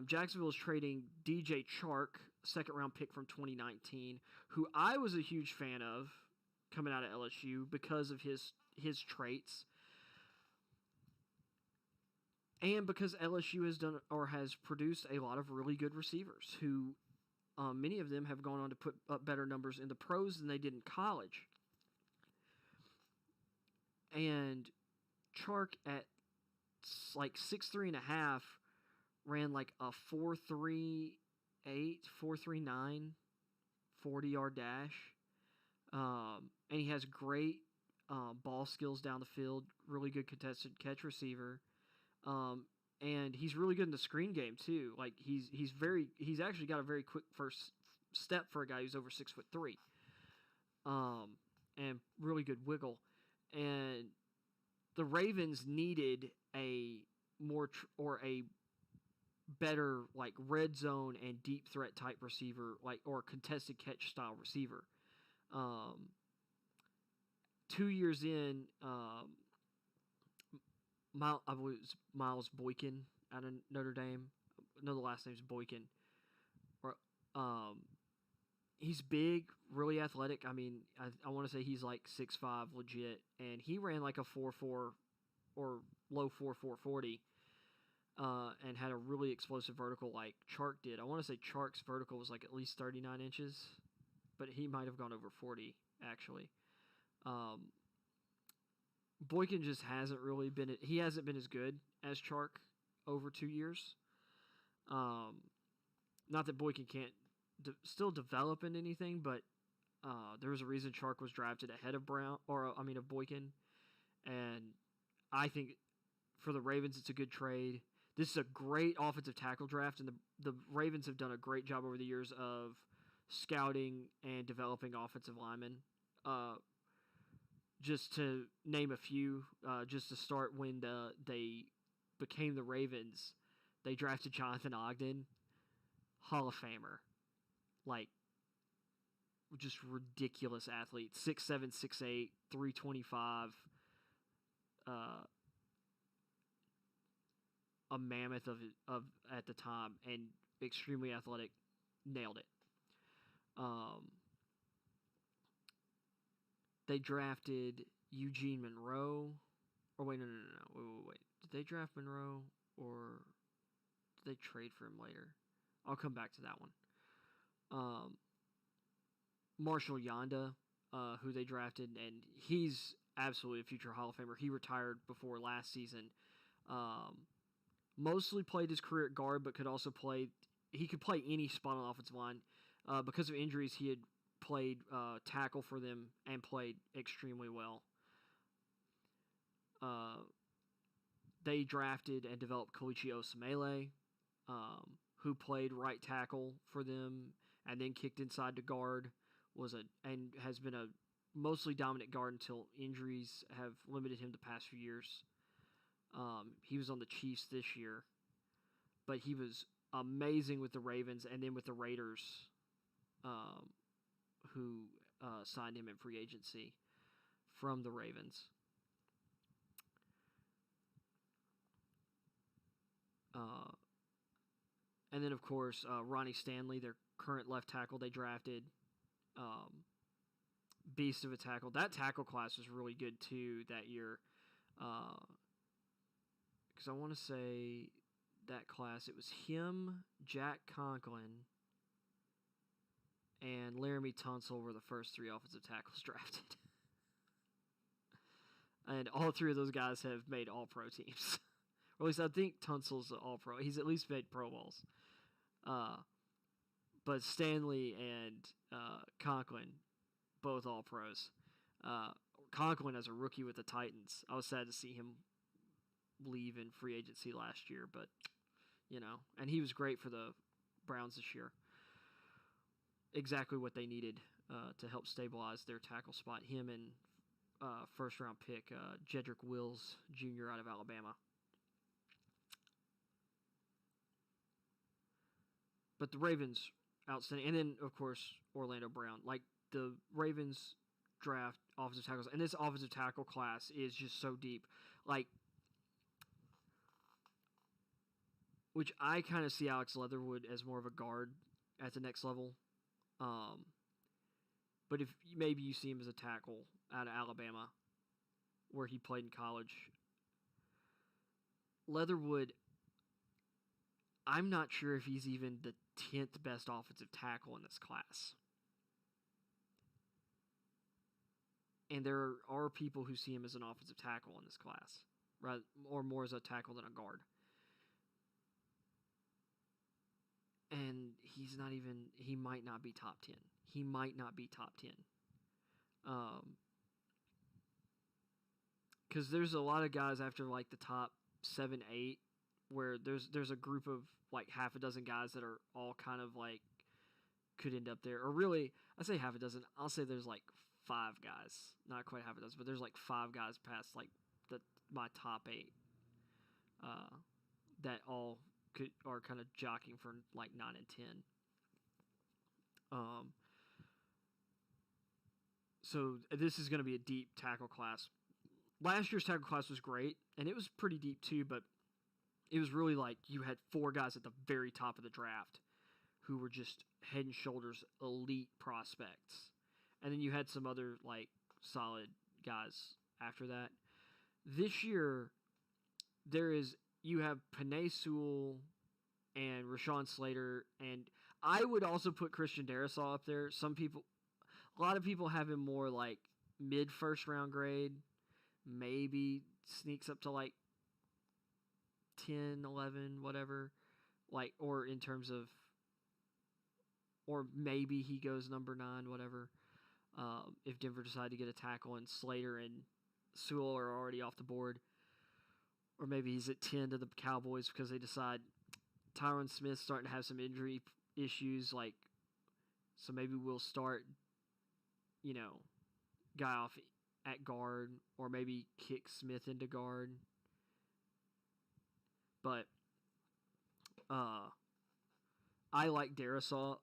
Jacksonville is trading DJ Chark, second-round pick from 2019, who I was a huge fan of coming out of LSU because of his traits. And because LSU has produced a lot of really good receivers who many of them have gone on to put up better numbers in the pros than they did in college. And Chark at like 6'3.5" ran like a 4.38, 4.39 40-yard dash. And he has great ball skills down the field, really good contested catch receiver. And he's really good in the screen game too. Like he's actually got a very quick first step for a guy who's over 6'3". And really good wiggle. And the Ravens needed a better like red zone and deep threat type receiver, like or contested catch style receiver. 2 years in, I was Miles Boykin out of Notre Dame. I know the last name's Boykin. He's big, really athletic. I mean, I want to say he's like 6'5", legit, and he ran like a 4.4 or low 4.4 40, and had a really explosive vertical like Chark did. I want to say Chark's vertical was like at least 39 inches, but he might have gone over 40 actually. Boykin just hasn't really been. He hasn't been as good as Chark over 2 years. Not that Boykin can't still develop in anything, but there was a reason Chark was drafted ahead of of Boykin, and I think for the Ravens it's a good trade. This is a great offensive tackle draft, and the Ravens have done a great job over the years of scouting and developing offensive linemen. Just to name a few, just to start, when they became the Ravens, they drafted Jonathan Ogden, Hall of Famer. Like, just ridiculous athlete. 6'7", 6'8", 325. A mammoth of at the time, and extremely athletic. Nailed it. They drafted Eugene Monroe. Or wait, no. Wait. Did they draft Monroe, or did they trade for him later? I'll come back to that one. Marshall Yanda, who they drafted, and he's absolutely a future Hall of Famer. He retired before last season. Mostly played his career at guard, but could also play. He could play any spot on the offensive line. Because of injuries, he had played tackle for them and played extremely well. They drafted and developed Kalichi Osemele, who played right tackle for them and then kicked inside to guard. And has been a mostly dominant guard until injuries have limited him the past few years. He was on the Chiefs this year, but he was amazing with the Ravens and then with the Raiders, who signed him in free agency from the Ravens. And then, of course, Ronnie Stanley, their current left tackle they drafted. Beast of a tackle. That tackle class was really good, too, that year. Because I want to say that class, it was him, Jack Conklin, and Laramie Tunsil were the first 3 offensive tackles drafted. And all 3 of those guys have made all-pro teams. Or at least I think Tunsil's an all-pro. He's at least made Pro Bowls. But Stanley and Conklin, both all-pros. Conklin as a rookie with the Titans. I was sad to see him leave in free agency last year, but, and he was great for the Browns this year. Exactly what they needed to help stabilize their tackle spot. Him and first-round pick Jedrick Wills Jr. out of Alabama. But the Ravens, outstanding. And then, of course, Orlando Brown. Like, the Ravens draft offensive tackles, and this offensive tackle class is just so deep. Like, which I kind of see Alex Leatherwood as more of a guard at the next level. But if maybe you see him as a tackle out of Alabama, where he played in college. Leatherwood, I'm not sure if he's even the 10th best offensive tackle in this class. And there are people who see him as an offensive tackle in this class, right? Or more as a tackle than a guard. And he might not be top 10. He might not be top 10. Because there's a lot of guys after like the top 7, 8, where there's a group of like half a dozen guys that are all kind of like could end up there. Or really, I say half a dozen. I'll say there's like 5 guys, not quite half a dozen, but there's like 5 guys past like my top 8 that all are kind of jockeying for like 9 and 10. So this is going to be a deep tackle class. Last year's tackle class was great, and it was pretty deep too, but it was really like you had 4 guys at the very top of the draft who were just head and shoulders elite prospects. And then you had some other like solid guys after that. This year, you have Penei Sewell and Rashawn Slater, and I would also put Christian Darrisaw up there. A lot of people have him more like mid first round grade, maybe sneaks up to like 10, 11, whatever, like, or in terms of, or maybe he goes number 9, whatever. If Denver decide to get a tackle and Slater and Sewell are already off the board. Or maybe he's at 10 to the Cowboys because they decide Tyron Smith's starting to have some injury issues. Like, so maybe we'll start, guy off at guard, or maybe kick Smith into guard. But I like Darrisaw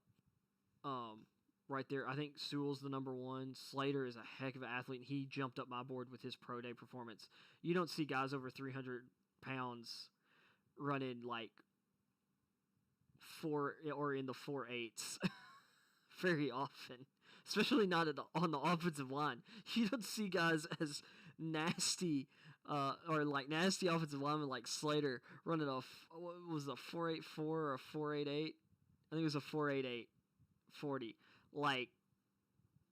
right there. I think Sewell's the number 1. Slater is a heck of an athlete, and he jumped up my board with his pro day performance. You don't see guys over 300 pounds running like 4 or in the 4.8s very often, especially not on the offensive line. You don't see guys as nasty or like nasty offensive linemen like Slater running what was a 4.84 or a 4.88? I think it was a 4.88 40. Like,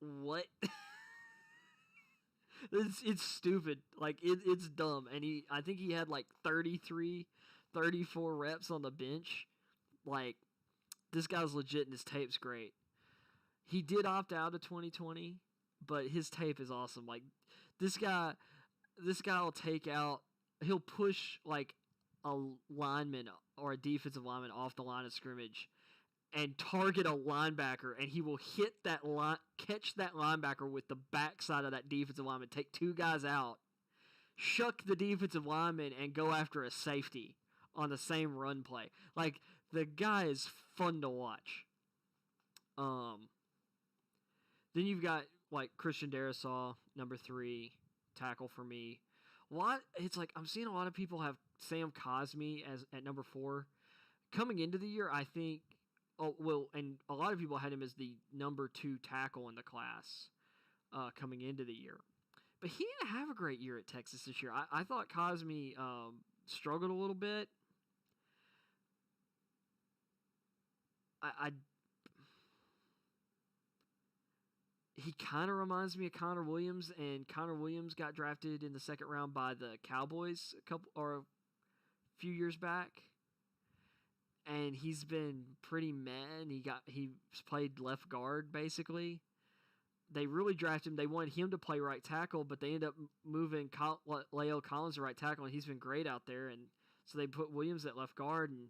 what? It's stupid. Like, it's dumb. And I think he had like 33, 34 reps on the bench. Like, this guy's legit and his tape's great. He did opt out of 2020, but his tape is awesome. Like, this guy will he'll push like a lineman or a defensive lineman off the line of scrimmage and target a linebacker, and he will hit that catch that linebacker with the backside of that defensive lineman, take 2 guys out, shuck the defensive lineman, and go after a safety on the same run play. Like, the guy is fun to watch. Then you've got like Christian Darrisaw, number 3 tackle for me. It's like I'm seeing a lot of people have Sam Cosmi at number 4. Coming into the year, I think. Oh, well, and a lot of people had him as the number 2 tackle in the class coming into the year. But he didn't have a great year at Texas this year. I thought Cosmi struggled a little bit. he kind of reminds me of Connor Williams, and Connor Williams got drafted in the second round by the Cowboys a few years back, and he's been pretty meh. And he's played left guard basically. They really drafted him. They wanted him to play right tackle, but they ended up moving La'el Collins to right tackle, and he's been great out there. And so they put Williams at left guard, and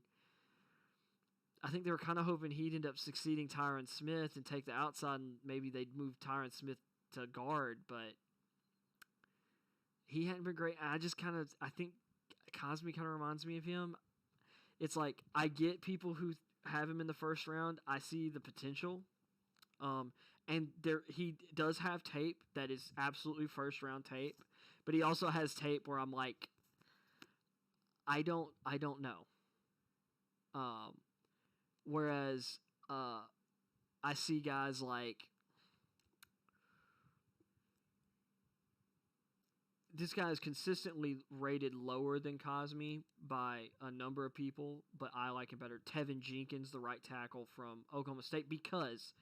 I think they were kind of hoping he'd end up succeeding Tyron Smith and take the outside, and maybe they'd move Tyron Smith to guard, but he hadn't been great. I think Cosmi kind of reminds me of him. It's like I get people who have him in the first round. I see the potential. And he does have tape that is absolutely first round tape, but he also has tape where I'm like, I don't know. Whereas I see guys like this guy is consistently rated lower than Cosmi by a number of people, but I like him better. Tevin Jenkins, the right tackle from Oklahoma State, because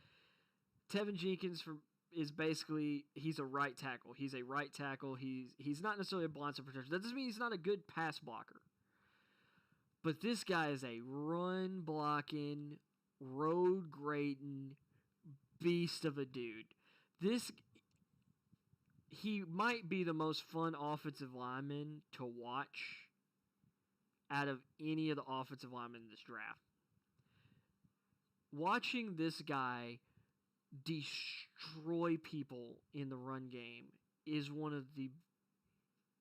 Tevin Jenkins is basically, he's a right tackle. He's a right tackle. He's not necessarily a blindside protector. That doesn't mean he's not a good pass blocker. But this guy is a run blocking, road grading beast of a dude. He might be the most fun offensive lineman to watch out of any of the offensive linemen in this draft. Watching this guy destroy people in the run game is one of the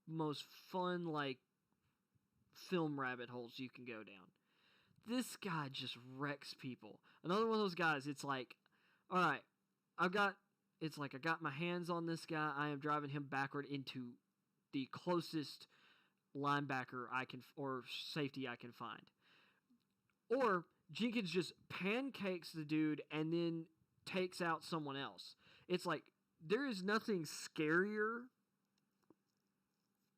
most fun, like, film rabbit holes you can go down. This guy just wrecks people. Another one of those guys, it's like, all right, I got my hands on this guy. I am driving him backward into the closest linebacker or safety I can find. Or Jenkins just pancakes the dude and then takes out someone else. It's like there is nothing scarier,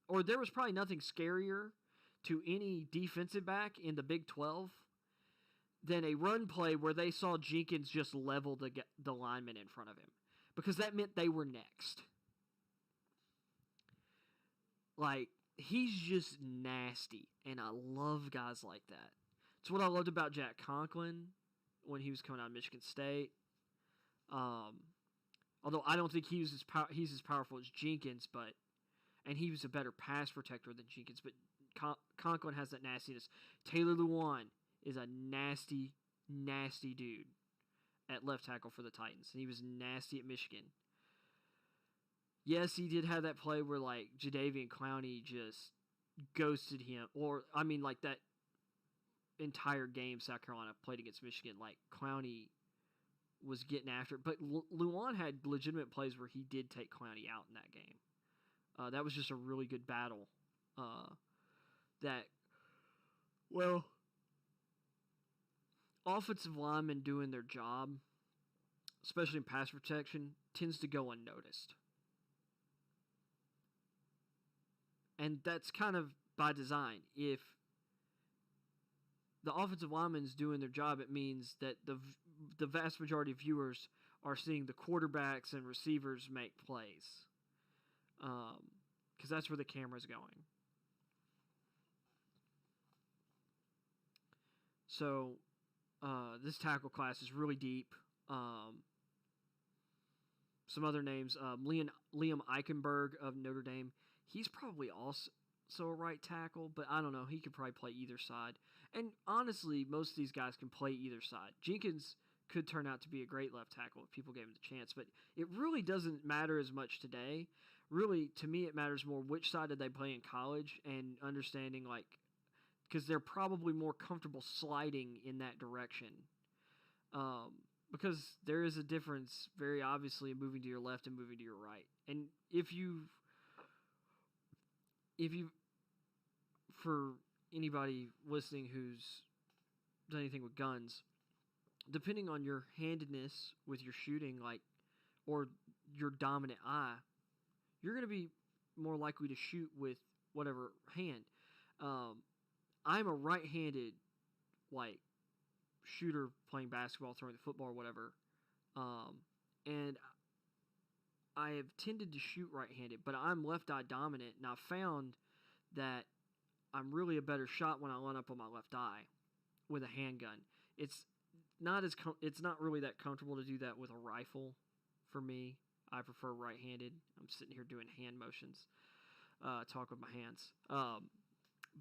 or there was probably nothing scarier to any defensive back in the Big 12 than a run play where they saw Jenkins just level the lineman in front of him, because that meant they were next. Like, he's just nasty, and I love guys like that. It's what I loved about Jack Conklin when he was coming out of Michigan State. Although I don't think he's as powerful as Jenkins, and he was a better pass protector than Jenkins, but Conklin has that nastiness. Taylor Lewan is a nasty, nasty dude at left tackle for the Titans, and he was nasty at Michigan. Yes, he did have that play where, like, Jadeveon Clowney just ghosted him, or, I mean, like, that entire game South Carolina played against Michigan, like, Clowney was getting after it, but Lewan had legitimate plays where he did take Clowney out in that game. That was just a really good battle. Offensive linemen doing their job, especially in pass protection, tends to go unnoticed. And that's kind of by design. If the offensive lineman's doing their job, it means that the vast majority of viewers are seeing the quarterbacks and receivers make plays. Because that's where the camera's going. So, this tackle class is really deep. Some other names, Liam Eichenberg of Notre Dame. He's probably also a right tackle, but I don't know. He could probably play either side. And honestly, most of these guys can play either side. Jenkins could turn out to be a great left tackle if people gave him the chance, but it really doesn't matter as much today. Really, to me, it matters more which side did they play in college, and understanding, like, because they're probably more comfortable sliding in that direction. Because there is a difference, very obviously, in moving to your left and moving to your right. And if you, for anybody listening who's done anything with guns, depending on your handedness with your shooting, like, or your dominant eye, you're going to be more likely to shoot with whatever hand. I'm a right-handed, like, shooter playing basketball, throwing the football, or whatever. And I have tended to shoot right-handed, but I'm left eye dominant, and I've found that I'm really a better shot when I line up on my left eye with a handgun. It's it's not really that comfortable to do that with a rifle for me. I prefer right-handed. I'm sitting here doing hand motions, talk with my hands.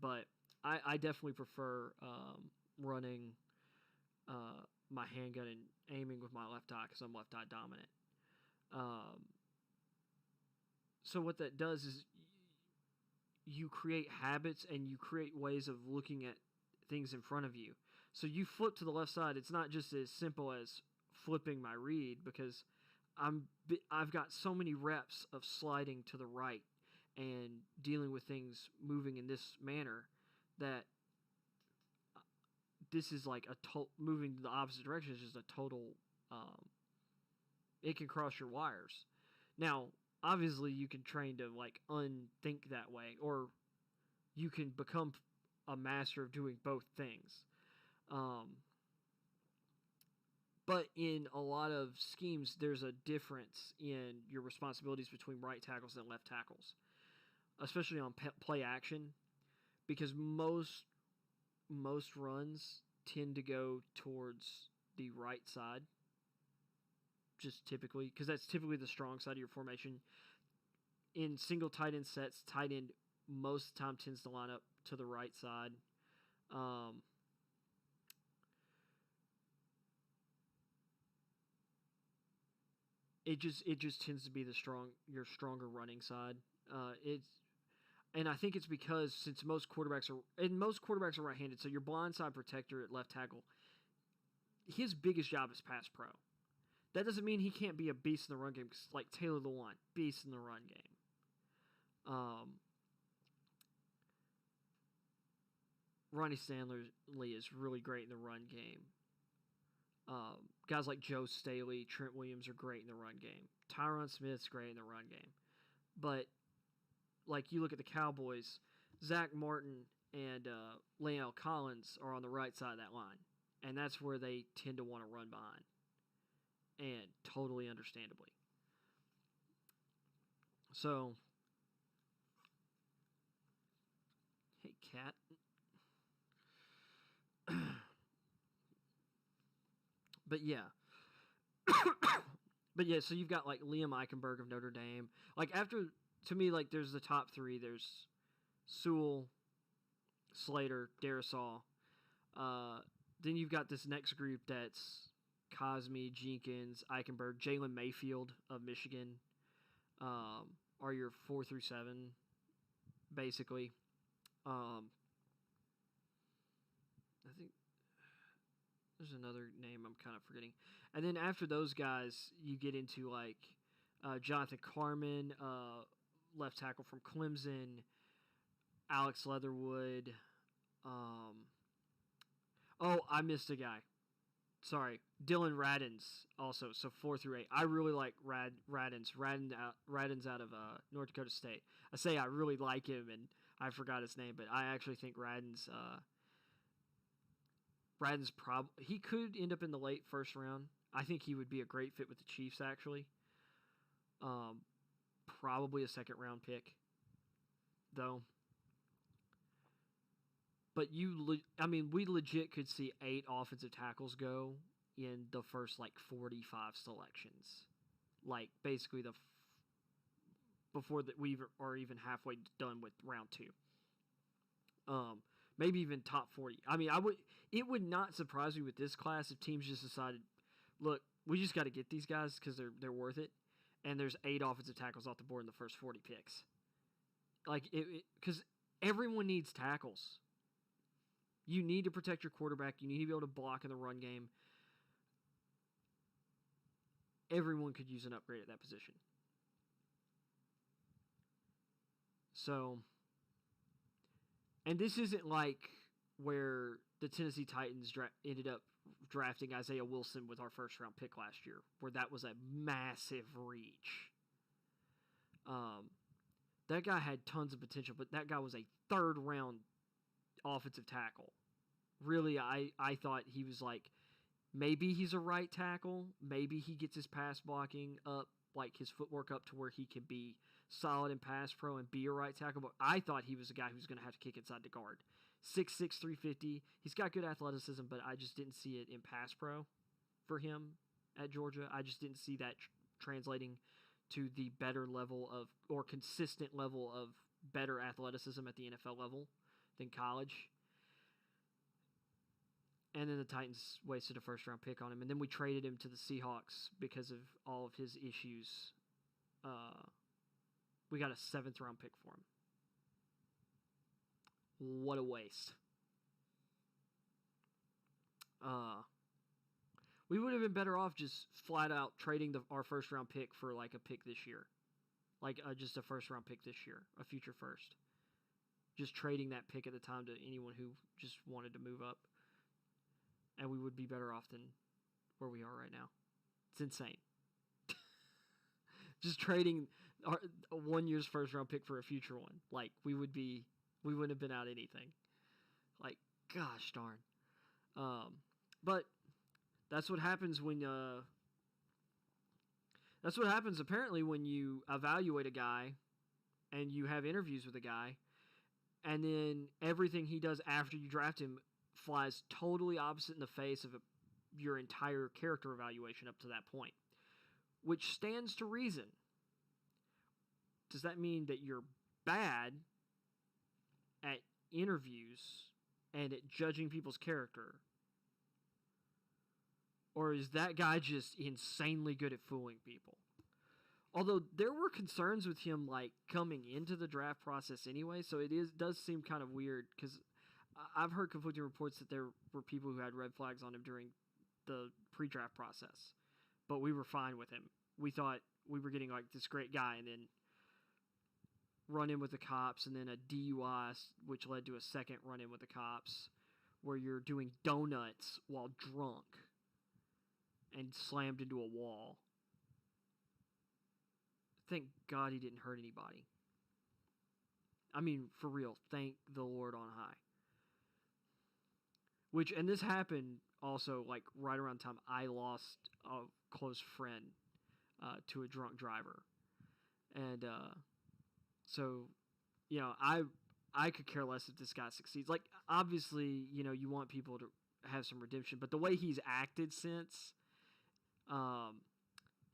But I definitely prefer running my handgun and aiming with my left eye because I'm left eye dominant. So what that does is you create habits and you create ways of looking at things in front of you. So you flip to the left side. It's not just as simple as flipping my read because I've got so many reps of sliding to the right and dealing with things moving in this manner that this is like moving the opposite direction is just a total. It can cross your wires. Now, obviously, you can train to like unthink that way, or you can become a master of doing both things. But in a lot of schemes, there's a difference in your responsibilities between right tackles and left tackles, especially on play action, because most runs tend to go towards the right side, just typically, because that's typically the strong side of your formation. In single tight end sets, tight end most of the time tends to line up to the right side. It just tends to be your stronger running side. And I think it's because since most quarterbacks are right-handed, so your blindside protector at left tackle, his biggest job is pass pro. That doesn't mean he can't be a beast in the run game. Cause like Taylor Lewan, beast in the run game. Ronnie Stanley is really great in the run game. Guys like Joe Staley, Trent Williams are great in the run game. Tyron Smith's great in the run game. But like you look at the Cowboys, Zach Martin and La'el Collins are on the right side of that line. And that's where they tend to want to run behind. And totally understandably. So, hey, cat. But yeah. But yeah, so you've got like Liam Eichenberg of Notre Dame. Like to me, like there's the top three. There's Sewell, Slater, Darisaw. Then you've got this next group that's Cosme, Jenkins, Eichenberg, Jalen Mayfield of Michigan are your 4 through 7, basically. I think there's another name I'm kind of forgetting. And then after those guys, you get into like Jonathan Carman, left tackle from Clemson, Alex Leatherwood. I missed a guy. Sorry, Dylan Radins also. So 4 through 8. I really like Radins. Radins out of North Dakota State. I say I really like him, and I forgot his name, but I actually think Radins. Radins he could end up in the late first round. I think he would be a great fit with the Chiefs. Actually, probably a second round pick, though. But we legit could see 8 offensive tackles go in the first, 45 selections. Like, basically before we are even halfway done with round 2. Maybe even top 40. It would not surprise me with this class if teams just decided, look, we just got to get these guys because they're worth it. And there's 8 offensive tackles off the board in the first 40 picks. Because everyone needs tackles. You need to protect your quarterback. You need to be able to block in the run game. Everyone could use an upgrade at that position. So, and this isn't like where the Tennessee Titans ended up drafting Isaiah Wilson with our first round pick last year, where that was a massive reach. That guy had tons of potential, but that guy was a 3rd round offensive tackle. Really, I thought he was Maybe he's a right tackle. Maybe he gets his pass blocking up, like his footwork up to where he can be solid in pass pro and be a right tackle. But I thought he was a guy who's going to have to kick inside the guard. 6'6", 350. He's got good athleticism, but I just didn't see it in pass pro for him at Georgia. I just didn't see that translating to the better level of, or consistent level of better athleticism at the NFL level than college. And then the Titans wasted a first-round pick on him. And then we traded him to the Seahawks because of all of his issues. We got a 7th-round pick for him. What a waste. We would have been better off just flat out trading our first-round pick for like a pick this year. Like just a first-round pick this year. A future first. Just trading that pick at the time to anyone who just wanted to move up. And we would be better off than where we are right now. It's insane. Just trading our 1 year's first round pick for a future one. Like we wouldn't have been out anything. Like, gosh darn. But that's what happens when that's what happens apparently when you evaluate a guy and you have interviews with a guy, and then everything he does after you draft him flies totally opposite in the face of your entire character evaluation up to that point, which stands to reason. Does that mean that you're bad at interviews and at judging people's character? Or is that guy just insanely good at fooling people? Although there were concerns with him like coming into the draft process anyway, so does seem kind of weird because I've heard conflicting reports that there were people who had red flags on him during the pre-draft process, but we were fine with him. We thought we were getting like this great guy, and then run-in with the cops, and then a DUI, which led to a second run-in with the cops, where you're doing donuts while drunk and slammed into a wall. Thank God he didn't hurt anybody. I mean, for real, thank the Lord on high. And this happened also like right around the time I lost a close friend to a drunk driver. And so, you know, I could care less if this guy succeeds. Like, obviously, you know, you want people to have some redemption, but the way he's acted since,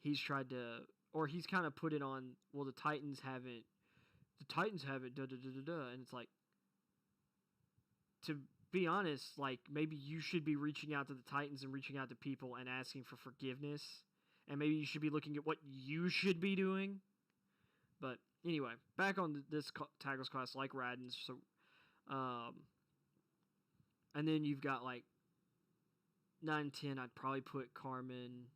he's tried to, or he's kind of put it on, well, the Titans haven't, da-da-da-da-da, and it's like, to be honest, like, maybe you should be reaching out to the Titans and reaching out to people and asking for forgiveness, and maybe you should be looking at what you should be doing. But anyway, back on this tackles class, like Radden's, so, and then you've got like 9 and 10. I'd probably put Garmin,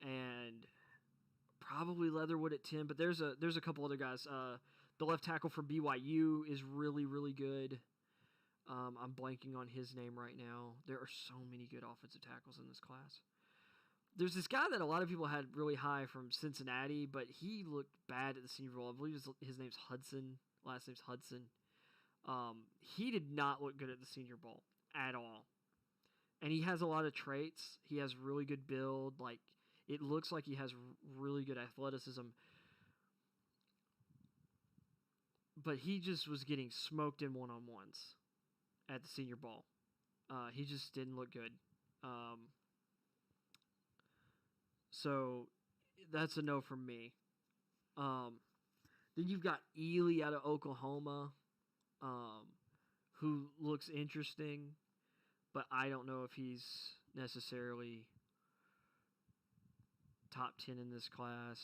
and probably Leatherwood at 10. But there's a couple other guys. The left tackle for BYU is really, really good. I'm blanking on his name right now. There are so many good offensive tackles in this class. There's this guy that a lot of people had really high from Cincinnati, but he looked bad at the Senior Bowl. I believe his name's Hudson. Last name's Hudson. He did not look good at the Senior Bowl at all. And he has a lot of traits. He has really good build. Like, it looks like he has really good athleticism. But he just was getting smoked in one-on-ones at the Senior Bowl. He just didn't look good. So that's a no from me. Then you've got Ely out of Oklahoma, who looks interesting, but I don't know if he's necessarily top 10 in this class.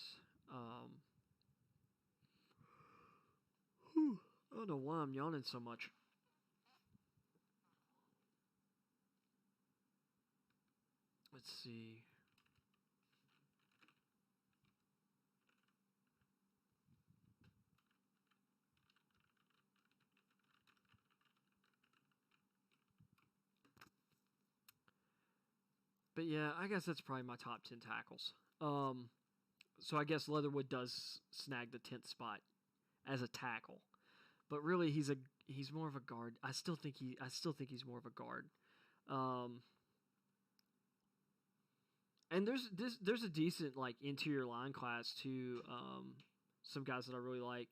I don't know why I'm yawning so much. Let's see. But yeah, I guess that's probably my top 10 tackles. So I guess Leatherwood does snag the 10th spot as a tackle. But really he's more of a guard. I still think he's more of a guard. Um, and there's a decent like interior line class too. Some guys that I really like.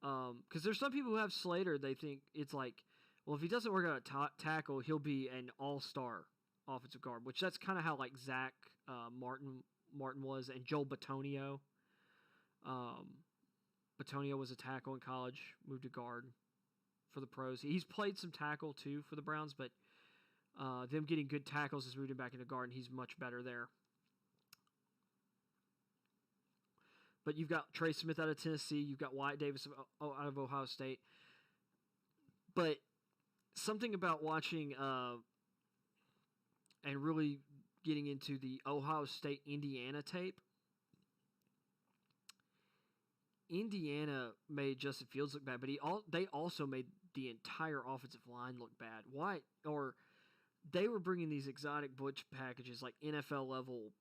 Because there's some people who have Slater. They think it's like, well, if he doesn't work out at tackle, he'll be an all-star offensive guard. Which that's kind of how like Zach Martin was, and Joel Bitonio. Bitonio was a tackle in college, moved to guard for the pros. He's played some tackle too for the Browns, but them getting good tackles has moved him back into guard, and he's much better there. But you've got Trey Smith out of Tennessee. You've got Wyatt Davis out of Ohio State. But something about watching and really getting into the Ohio State-Indiana tape, Indiana made Justin Fields look bad, but they also made the entire offensive line look bad. They were bringing these exotic blitz packages, like NFL level,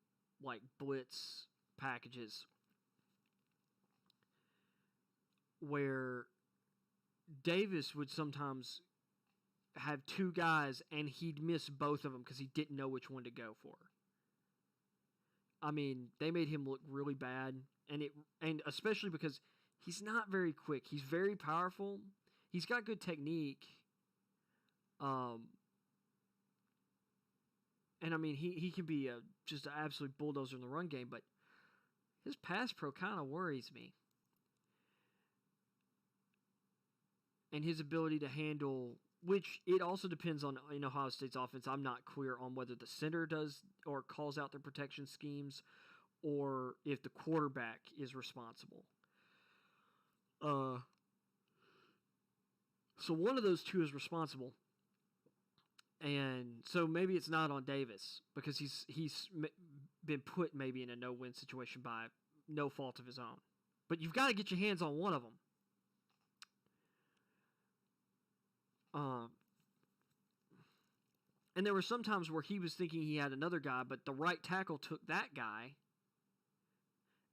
like blitz packages, where Davis would sometimes have two guys and he'd miss both of them because he didn't know which one to go for. I mean, they made him look really bad, and especially because he's not very quick. He's very powerful. He's got good technique. And I mean, he can be just an absolute bulldozer in the run game, but his pass pro kind of worries me. And his ability to handle, which it also depends on Ohio State's offense. I'm not clear on whether the center does or calls out their protection schemes, or if the quarterback is responsible. So one of those two is responsible, and so maybe it's not on Davis because he's been put maybe in a no-win situation by no fault of his own. But you've got to get your hands on one of them. And there were some times where he was thinking he had another guy, but the right tackle took that guy.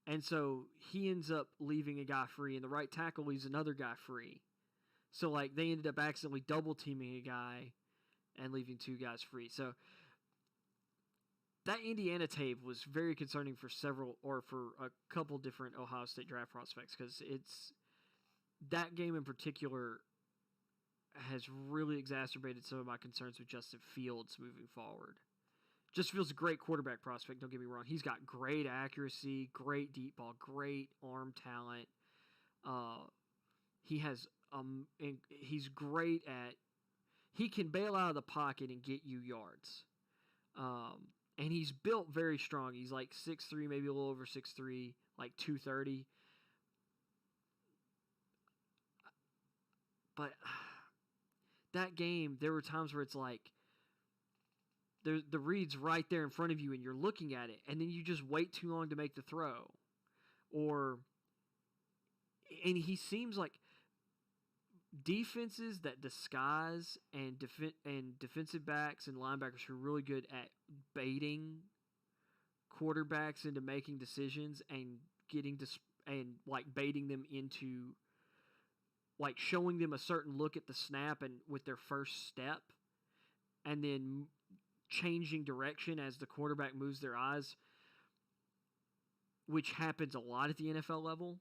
And so he ends up leaving a guy free, and the right tackle leaves another guy free. So, like, they ended up accidentally double-teaming a guy and leaving two guys free. So that Indiana tape was very concerning for a couple different Ohio State draft prospects, because that game in particular has really exacerbated some of my concerns with Justin Fields moving forward. Justin Fields is a great quarterback prospect, don't get me wrong. He's got great accuracy, great deep ball, great arm talent. He's great at, he can bail out of the pocket and get you yards. And he's built very strong. He's like 6'3", maybe a little over 6'3", like 230. But that game, there were times where it's like, the read's right there in front of you and you're looking at it, and then you just wait too long to make the throw. And he seems like defenses that disguise and defensive backs and linebackers who are really good at baiting quarterbacks into making decisions and baiting them into, like, showing them a certain look at the snap and with their first step, and then changing direction as the quarterback moves their eyes, which happens a lot at the NFL level.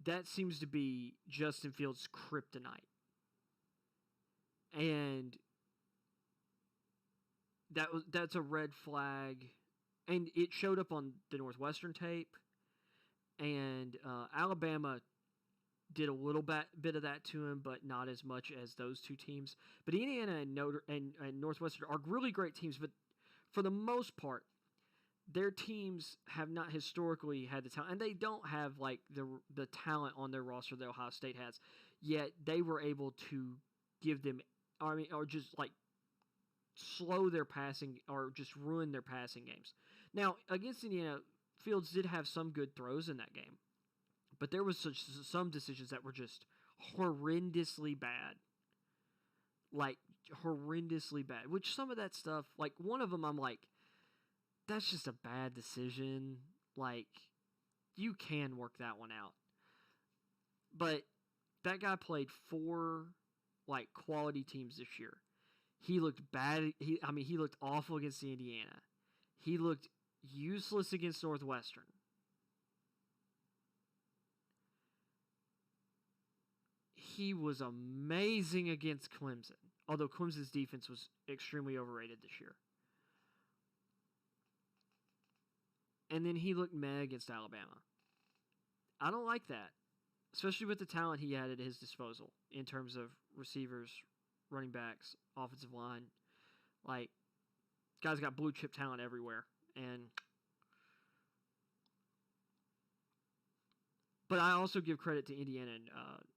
That seems to be Justin Fields' kryptonite. And that's a red flag. And it showed up on the Northwestern tape. And Alabama did a little bit of that to him, but not as much as those two teams. But Indiana and Northwestern are really great teams, but for the most part, their teams have not historically had the talent, and they don't have like the talent on their roster that Ohio State has. Yet they were able to give them, or just like slow their passing, or just ruin their passing games. Now against Indiana, Fields did have some good throws in that game, but there was some decisions that were just horrendously bad. Like, horrendously bad. Which some of that stuff, like one of them I'm like, that's just a bad decision. Like, you can work that one out. But that guy played 4, like, quality teams this year. He looked bad. He looked awful against Indiana. He looked useless against Northwestern. He was amazing against Clemson, although Clemson's defense was extremely overrated this year. And then he looked meh against Alabama. I don't like that, especially with the talent he had at his disposal in terms of receivers, running backs, offensive line. Like, guy's got blue chip talent everywhere. But I also give credit to Indiana and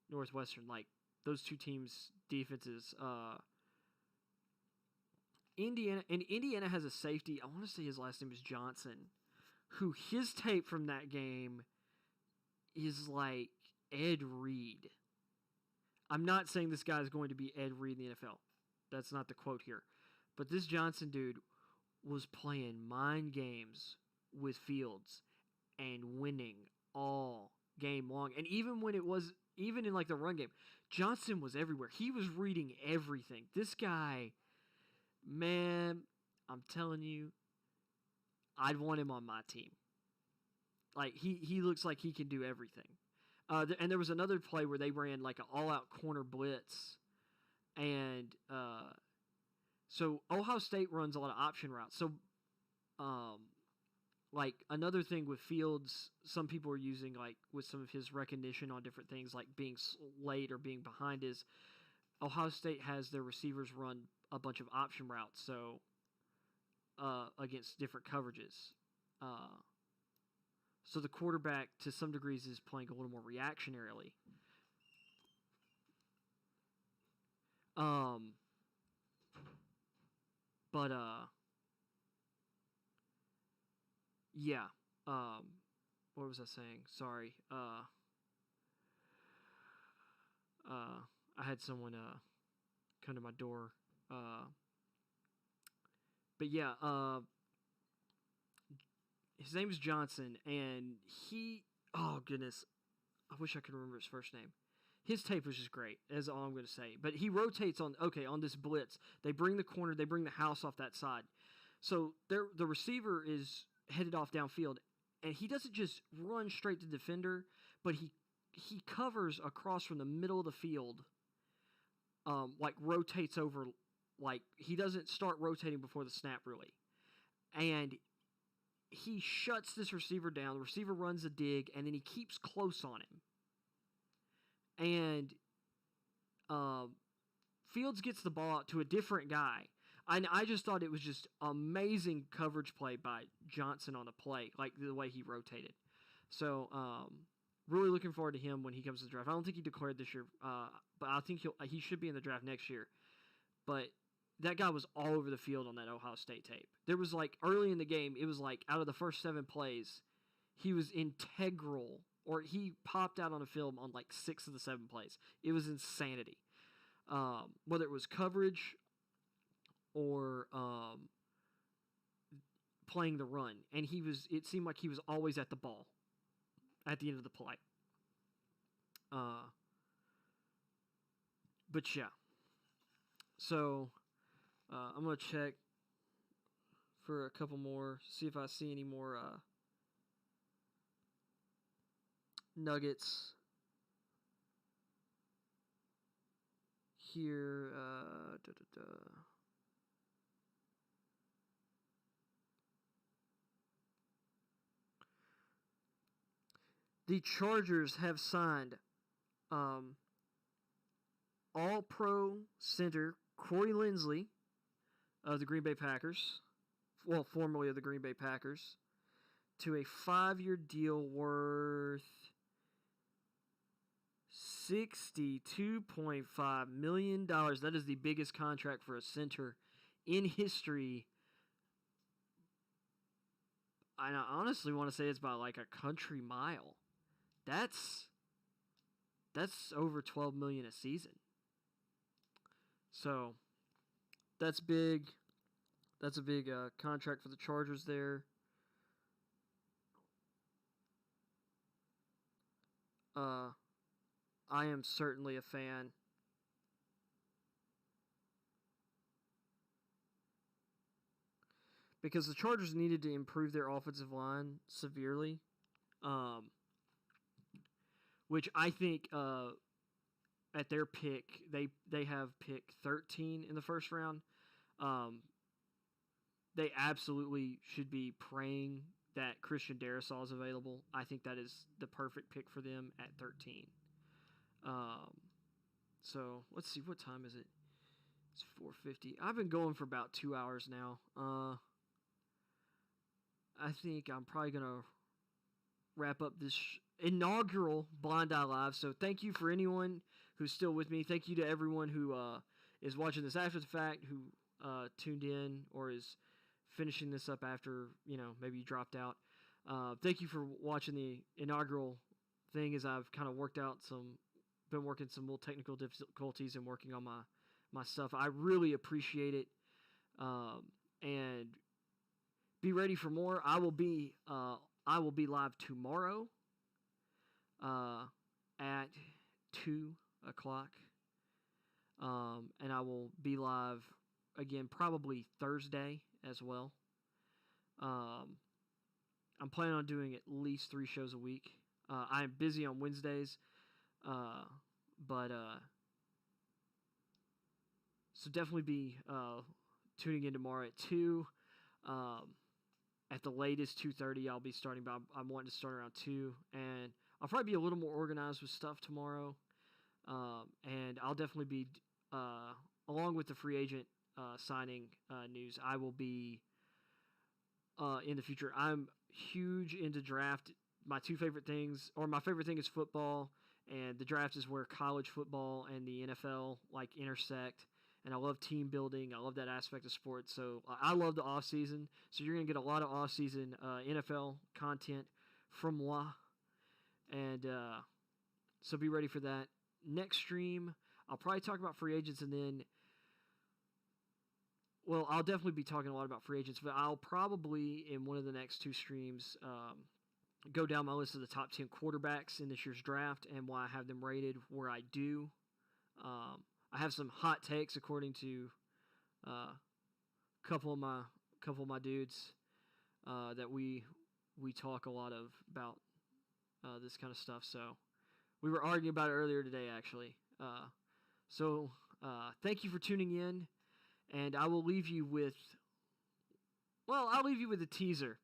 Northwestern. Like, those two teams' defenses. Indiana has a safety. I want to say his last name is Johnson, who his tape from that game is like Ed Reed. I'm not saying this guy is going to be Ed Reed in the NFL. That's not the quote here. But this Johnson dude was playing mind games with Fields and winning all game long. And even in like the run game, Johnson was everywhere. He was reading everything. This guy, man, I'm telling you, I'd want him on my team. Like, he looks like he can do everything. And there was another play where they ran like an all-out corner blitz. And so Ohio State runs a lot of option routes. So, like, another thing with Fields, some people are using, like, with some of his recognition on different things, like being late or being behind, is Ohio State has their receivers run a bunch of option routes, so against different coverages. So the quarterback, to some degrees, is playing a little more reactionarily. Yeah. What was I saying? Sorry. I had someone come to my door. But yeah, his name's Johnson, and oh goodness, I wish I could remember his first name. His tape was just great, is all I'm going to say. But he rotates on this blitz. They bring the corner, they bring the house off that side. So the receiver is headed off downfield, and he doesn't just run straight to the defender, but he covers across from the middle of the field, like rotates over, like he doesn't start rotating before the snap really. And he shuts this receiver down. The receiver runs a dig, and then he keeps close on him. And Fields gets the ball out to a different guy. And I just thought it was just amazing coverage play by Johnson on the play, like the way he rotated. So, really looking forward to him when he comes to the draft. I don't think he declared this year, but I think he should be in the draft next year. But that guy was all over the field on that Ohio State tape. There was like early in the game, it was like out of the first 7 plays, he was integral, or he popped out on the film on like 6 of the 7 plays. It was insanity. Whether it was coverage or playing the run, and it seemed like he was always at the ball at the end of the play. But yeah. So, I'm going to check for a couple more, see if I see any more nuggets here. The Chargers have signed All-Pro center Corey Linsley of the Green Bay Packers, well, formerly of the Green Bay Packers, to a 5-year deal worth $62.5 million. That is the biggest contract for a center in history. And I honestly want to say it's by like a country mile. That's over $12 million a season. So that's big. That's a big contract for the Chargers there. I am certainly a fan because the Chargers needed to improve their offensive line severely, which I think at their pick, they have pick 13 in the first round. They absolutely should be praying that Christian Darrisaw is available. I think that is the perfect pick for them at 13. So let's see, what time is it? It's 4:50. I've been going for about 2 hours now. I think I'm probably gonna wrap up this inaugural Blind Eye Live. So thank you for anyone who's still with me. Thank you to everyone who is watching this after the fact, who tuned in or is finishing this up after, maybe you dropped out. Thank you for watching the inaugural thing, as I've kind of been working some little technical difficulties and working on my stuff. I really appreciate it. And be ready for more. I will be live tomorrow at 2 o'clock. And I will be live again probably Thursday as well. I'm planning on doing at least 3 shows a week. I am busy on Wednesdays, but so definitely be tuning in tomorrow at 2. At the latest 2:30 I'll be starting, but I'm wanting to start around 2, and I'll probably be a little more organized with stuff tomorrow. And I'll definitely be, along with the free agent signing news, I will be in the future. I'm huge into draft. My 2 favorite things, or my favorite thing is football, and the draft is where college football and the NFL intersect. And I love team building. I love that aspect of sports. So I love the off season. So you're gonna get a lot of off season NFL content from moi, and so be ready for that. Next stream, I'll probably talk about free agents, and then, well, I'll definitely be talking a lot about free agents, but I'll probably, in one of the next 2 streams, go down my list of the top 10 quarterbacks in this year's draft and why I have them rated where I do. I have some hot takes according to a couple of my dudes that we talk a lot about this kind of stuff. So we were arguing about it earlier today, actually. So thank you for tuning in, and I will leave you with, I'll leave you with a teaser.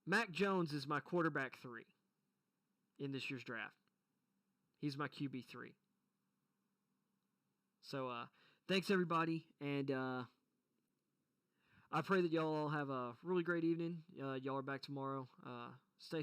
Mac Jones is my quarterback 3 in this year's draft. He's my QB3. So thanks, everybody, and I pray that y'all all have a really great evening. Y'all are back tomorrow. Stay